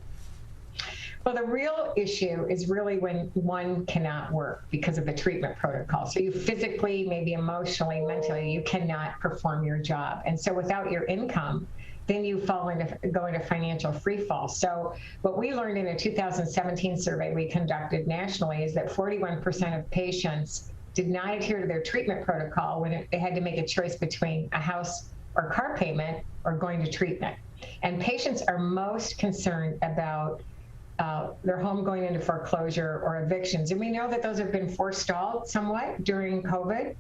Well, the real issue is really when one cannot work because of the treatment protocol. So you physically, maybe emotionally, mentally, you cannot perform your job. And so without your income, then you go into financial free fall. So what we learned in a 2017 survey we conducted nationally is that 41% of patients did not adhere to their treatment protocol when they had to make a choice between a house or car payment or going to treatment. And patients are most concerned about their home going into foreclosure or evictions. And we know that those have been forestalled somewhat during COVID,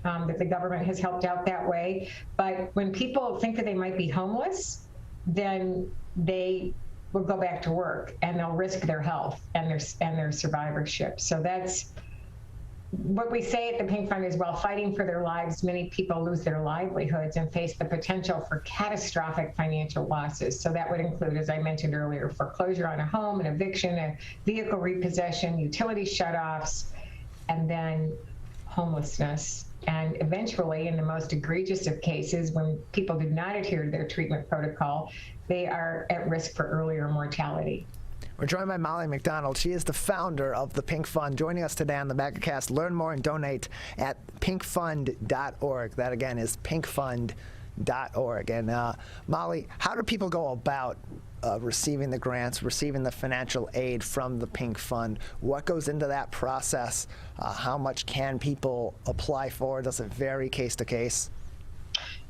that the government has helped out that way. But when people think that they might be homeless, then they will go back to work and they'll risk their health and their survivorship. So that's what we say at the Pink Fund is, while fighting for their lives, many people lose their livelihoods and face the potential for catastrophic financial losses. So that would include, as I mentioned earlier, foreclosure on a home, an eviction, a vehicle repossession, utility shutoffs, and then homelessness. And eventually, in the most egregious of cases, when people do not adhere to their treatment protocol, they are at risk for earlier mortality. We're joined by Molly McDonald. She is the founder of the Pink Fund, joining us today on the Megacast. Learn more and donate at pinkfund.org. That, again, is pinkfund.org. And Molly, how do people go about receiving the grants, receiving the financial aid from the Pink Fund? What goes into that process? How much can people apply for? Does it vary case to case?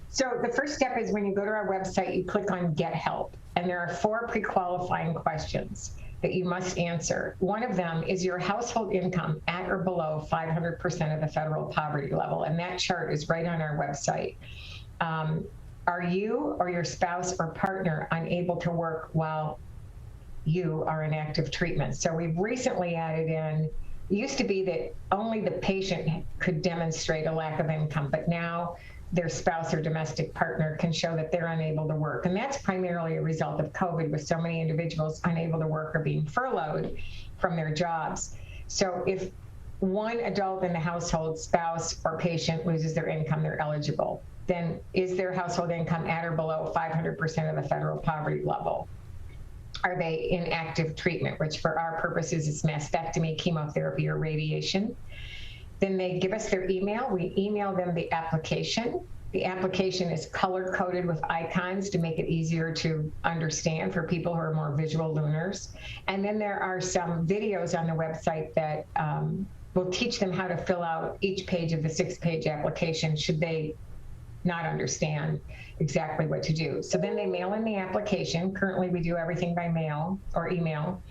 So the first step is when you go to our website, you click on Get Help. And there are 4 pre-qualifying questions that you must answer. One of them is your household income at or below 500% of the federal poverty level. And that chart is right on our website. Are you or your spouse or partner unable to work while you are in active treatment? So we've recently added in, it used to be that only the patient could demonstrate a lack of income, but now their spouse or domestic partner can show that they're unable to work. And that's primarily a result of COVID, with so many individuals unable to work or being furloughed from their jobs. So if one adult in the household, spouse or patient, loses their income, they're eligible. Then is their household income at or below 500% of the federal poverty level? Are they in active treatment, which for our purposes is mastectomy, chemotherapy, or radiation? Then they give us their email. We email them the application. The application is color-coded with icons to make it easier to understand for people who are more visual learners. And then there are some videos on the website that will teach them how to fill out each page of the 6-page application, should they not understand exactly what to do. So then they mail in the application. Currently, we do everything by mail or email.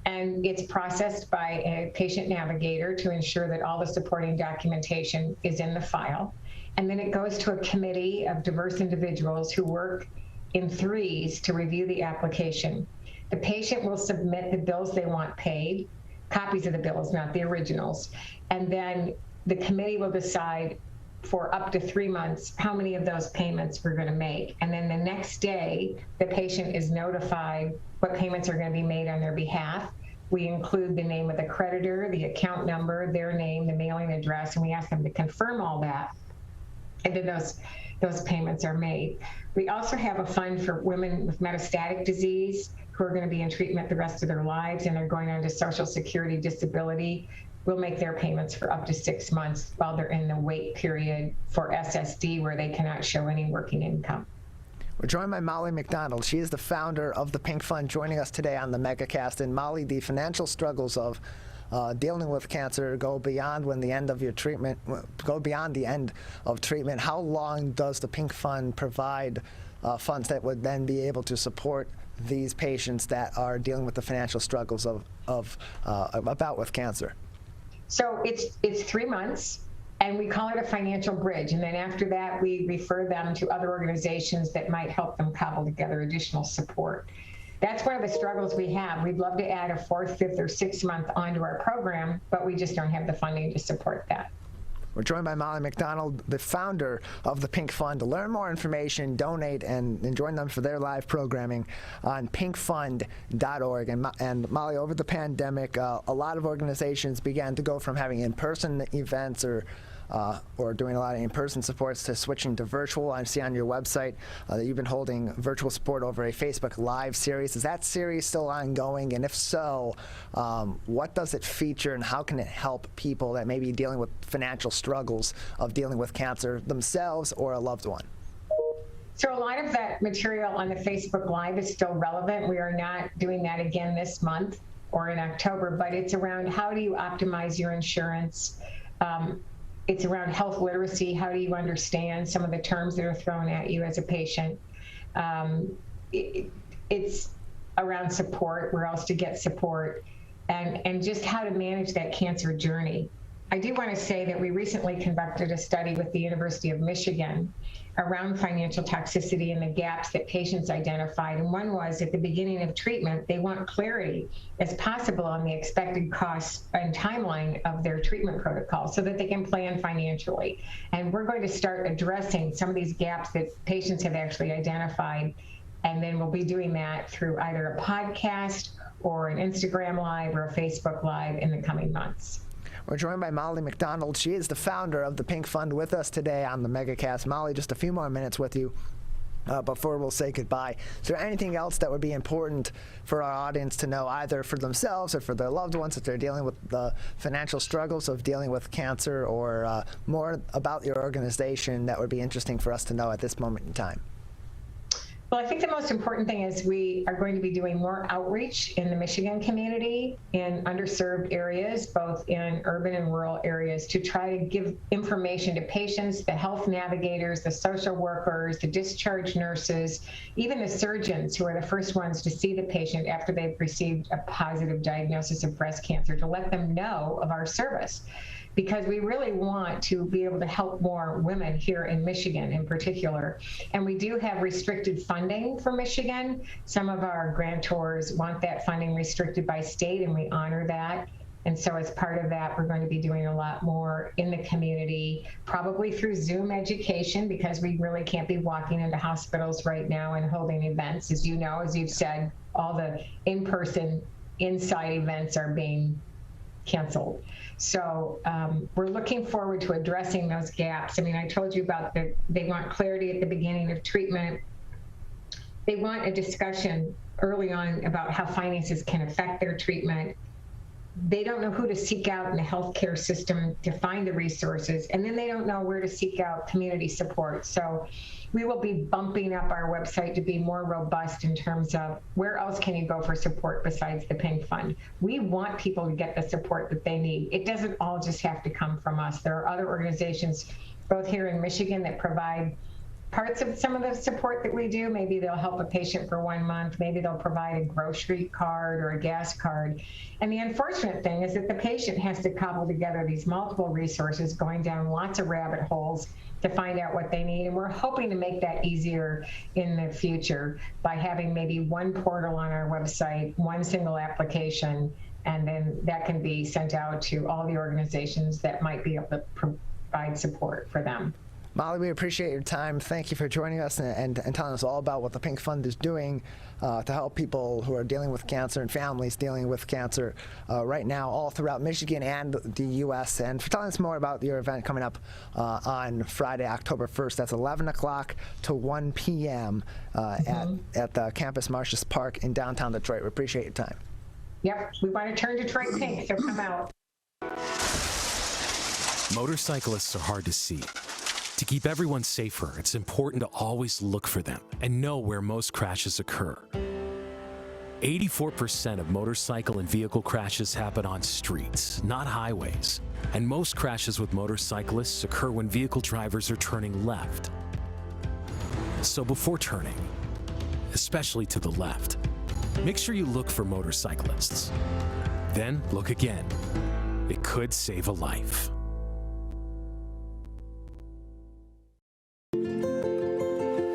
And it's processed by a patient navigator to ensure that all the supporting documentation is in the file. And then it goes to a committee of diverse individuals who work in threes to review the application. The patient will submit the bills they want paid, copies of the bills, not the originals. And then the committee will decide for up to 3 months how many of those payments we're going to make. And then the next day, the patient is notified what payments are going to be made on their behalf. We include the name of the creditor, the account number, their name, the mailing address, and we ask them to confirm all that. And then those payments are made. We also have a fund for women with metastatic disease who are going to be in treatment the rest of their lives and are going on to Social Security disability. We'll make their payments for up to 6 months while they're in the wait period for SSD, where they cannot show any working income. We're joined by Molly McDonald. She is the founder of the Pink Fund, joining us today on the Megacast. And Molly, the financial struggles of dealing with cancer go beyond when the end of your treatment, go beyond the end of treatment. How long does the Pink Fund provide funds that would then be able to support these patients that are dealing with the financial struggles of about with cancer? So it's 3 months. And we call it a financial bridge. And then after that, we refer them to other organizations that might help them cobble together additional support. That's one of the struggles we have. We'd love to add a 4th, 5th, or 6th month onto our program, but we just don't have the funding to support that. We're joined by Molly McDonald, the founder of the Pink Fund. To learn more information, donate, and join them for their live programming on pinkfund.org. And Molly, over the pandemic, a lot of organizations began to go from having in-person events or doing a lot of in-person supports to switching to virtual. I see on your website that you've been holding virtual support over a Facebook Live series. Is that series still ongoing? And if so, what does it feature and how can it help people that may be dealing with financial struggles of dealing with cancer themselves or a loved one? So a lot of that material on the Facebook Live is still relevant. We are not doing that again this month or in October, but it's around how do you optimize your insurance, it's around health literacy. How do you understand some of the terms that are thrown at you as a patient? It's around support, where else to get support, and just how to manage that cancer journey. I do want to say that we recently conducted a study with the University of Michigan around financial toxicity and the gaps that patients identified. And one was, at the beginning of treatment, they want clarity as possible on the expected costs and timeline of their treatment protocol so that they can plan financially. And we're going to start addressing some of these gaps that patients have actually identified. And then we'll be doing that through either a podcast or an Instagram Live or a Facebook Live in the coming months. We're joined by Molly McDonald. She is the founder of the Pink Fund, with us today on the Megacast. Molly, just a few more minutes with you before we'll say goodbye. Is there anything else that would be important for our audience to know, either for themselves or for their loved ones, if they're dealing with the financial struggles of dealing with cancer, or more about your organization that would be interesting for us to know at this moment in time? Well, I think the most important thing is we are going to be doing more outreach in the Michigan community in underserved areas, both in urban and rural areas, to try to give information to patients, the health navigators, the social workers, the discharge nurses, even the surgeons, who are the first ones to see the patient after they've received a positive diagnosis of breast cancer, to let them know of our service. Because we really want to be able to help more women here in Michigan in particular. And we do have restricted funding for Michigan. Some of our grantors want that funding restricted by state, and we honor that. And so as part of that, we're going to be doing a lot more in the community, probably through Zoom education, because we really can't be walking into hospitals right now and holding events. As you know, as you've said, all the in-person inside events are being canceled. So we're looking forward to addressing those gaps. I mean, I told you about they want clarity at the beginning of treatment. They want a discussion early on about how finances can affect their treatment. They don't know who to seek out in the healthcare system to find the resources, and then they don't know where to seek out community support. So we will be bumping up our website to be more robust in terms of where else can you go for support besides the Pink Fund. We want people to get the support that they need. It doesn't all just have to come from us. There are other organizations, both here in Michigan, that provide parts of some of the support that we do. Maybe they'll help a patient for 1 month. Maybe they'll provide a grocery card or a gas card. And the unfortunate thing is that the patient has to cobble together these multiple resources, going down lots of rabbit holes to find out what they need. And we're hoping to make that easier in the future by having maybe one portal on our website, one single application, and then that can be sent out to all the organizations that might be able to provide support for them. Molly, we appreciate your time. Thank you for joining us and telling us all about what the Pink Fund is doing to help people who are dealing with cancer and families dealing with cancer right now all throughout Michigan and the U.S. And for telling us more about your event coming up on Friday, October 1st. That's 11 o'clock to 1 p.m. At the Campus Martius Park in downtown Detroit. We appreciate your time. Yep, we want to turn Detroit pink, so come out. Motorcyclists are hard to see. To keep everyone safer, it's important to always look for them and know where most crashes occur. 84% of motorcycle and vehicle crashes happen on streets, not highways. And most crashes with motorcyclists occur when vehicle drivers are turning left. So before turning, especially to the left, make sure you look for motorcyclists. Then look again. It could save a life.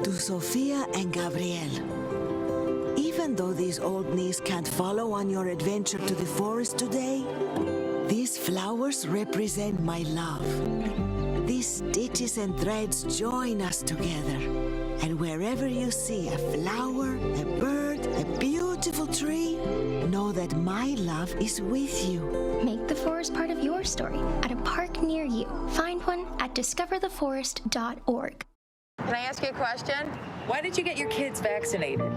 To Sophia and Gabriel, even though these old knees can't follow on your adventure to the forest today, these flowers represent my love. These stitches and threads join us together. And wherever you see a flower, a bird, a beautiful tree, know that my love is with you. Make the forest part of your story at a park near you. Find one at discovertheforest.org. Can I ask you a question? Why did you get your kids vaccinated?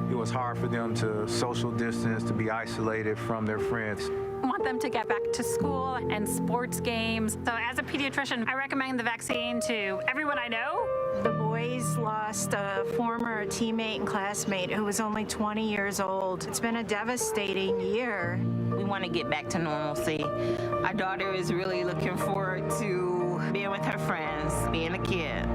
It was hard for them to social distance, to be isolated from their friends. I want them to get back to school and sports games. So as a pediatrician, I recommend the vaccine to everyone I know. The boys Ray's lost a former teammate and classmate who was only 20 years old. It's been a devastating year. We want to get back to normalcy. Our daughter is really looking forward to being with her friends, being a kid.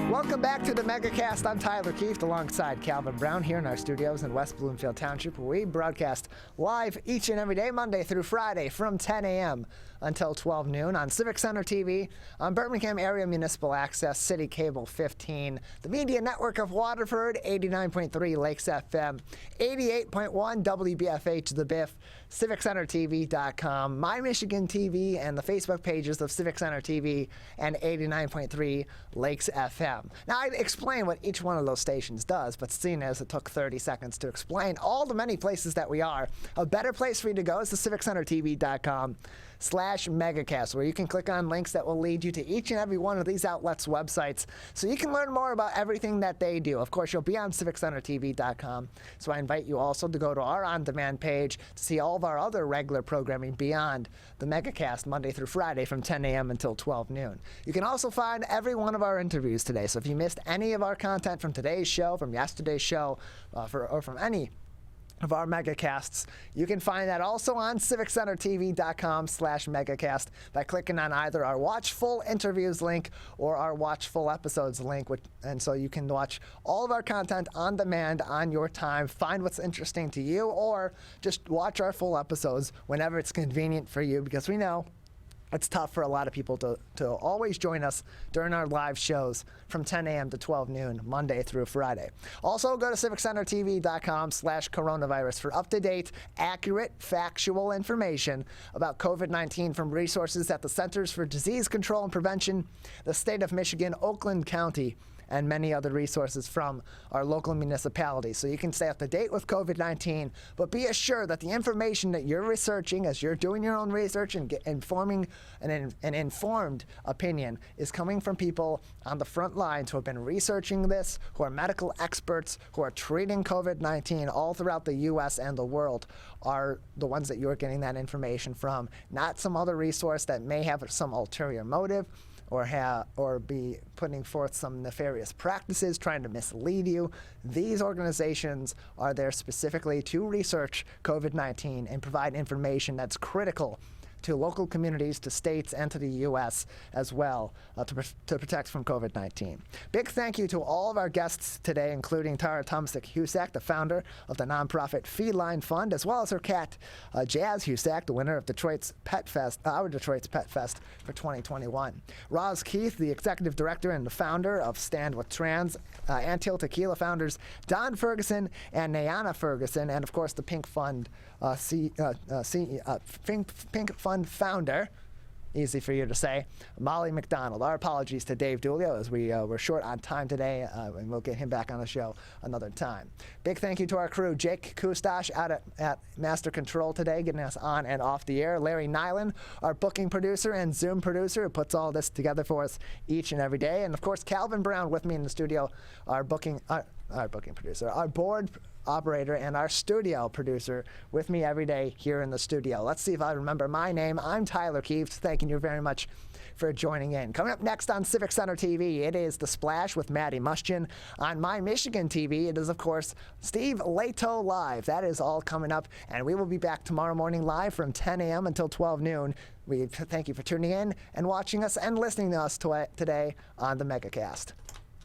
Welcome back to the Megacast. I'm Tyler Keith alongside Calvin Brown here in our studios in West Bloomfield Township, where we broadcast live each and every day, Monday through Friday, from 10 a.m. until 12 noon on Civic Center TV, on Birmingham Area Municipal Access, City Cable 15, the Media Network of Waterford, 89.3 Lakes FM, 88.1 WBFH The Biff, CivicCenterTV.com, My Michigan TV, and the Facebook pages of Civic Center TV and 89.3 Lakes FM. Now, I'd explain what each one of those stations does, but seeing as it took 30 seconds to explain all the many places that we are, a better place for you to go is the CivicCenterTV.com/Megacast, where you can click on links that will lead you to each and every one of these outlets' websites so you can learn more about everything that they do. Of course, you'll be on CivicCenterTV.com, so I invite you also to go to our on-demand page to see all of our other regular programming beyond the Megacast Monday through Friday from 10 a.m. until 12 noon. You can also find every one of our interviews today, so if you missed any of our content from today's show, from yesterday's show, or from any of our Megacasts, you can find that also on CivicCenterTV.com/Megacast by clicking on either our Watch Full Interviews link or our Watch Full Episodes link, and so you can watch all of our content on demand on your time, find what's interesting to you, or just watch our full episodes whenever it's convenient for you, because we know it's tough for a lot of people to always join us during our live shows from 10 a.m. to 12 noon, Monday through Friday. Also, go to CivicCenterTV.com/coronavirus for up-to-date, accurate, factual information about COVID-19 from resources at the Centers for Disease Control and Prevention, the state of Michigan, Oakland County, and many other resources from our local municipalities. So you can stay up to date with COVID-19, but be assured that the information that you're researching as you're doing your own research and informing an informed opinion is coming from people on the front lines who have been researching this, who are medical experts, who are treating COVID-19 all throughout the U.S. and the world, are the ones that you're getting that information from, not some other resource that may have some ulterior motive or be putting forth some nefarious practices, trying to mislead you. These organizations are there specifically to research COVID-19 and provide information that's critical to local communities, to states, and to the U.S. as well to protect from COVID-19. Big thank you to all of our guests today, including Tara Tomcsik-Husak, the founder of the nonprofit Feline Fund, as well as her cat, Jazz Husak, the winner of Detroit's Pet Fest for 2021. Roz Keith, the executive director and the founder of Stand With Trans, Anteel Tequila founders Don Ferguson and Nayana Ferguson, and of course the Pink Fund Pink Fund founder, easy for you to say, Molly McDonald. Our apologies to Dave Dulio as we were short on time today, and we'll get him back on the show another time. Big thank you to our crew, Jake Kustash out at Master Control today, getting us on and off the air. Larry Nyland, our booking producer and Zoom producer, who puts all this together for us each and every day. And of course, Calvin Brown with me in the studio, our booking producer, our board operator, and our studio producer with me every day here in the studio. Let's see if I remember my name. I'm Tyler Keith, thanking you very much for joining in. Coming up next on Civic Center TV, it is The Splash with Maddie Muschin. On My Michigan TV, it is, of course, Steve Leto Live. That is all coming up, and we will be back tomorrow morning live from 10 a.m. until 12 noon. We thank you for tuning in and watching us and listening to us today on the Megacast.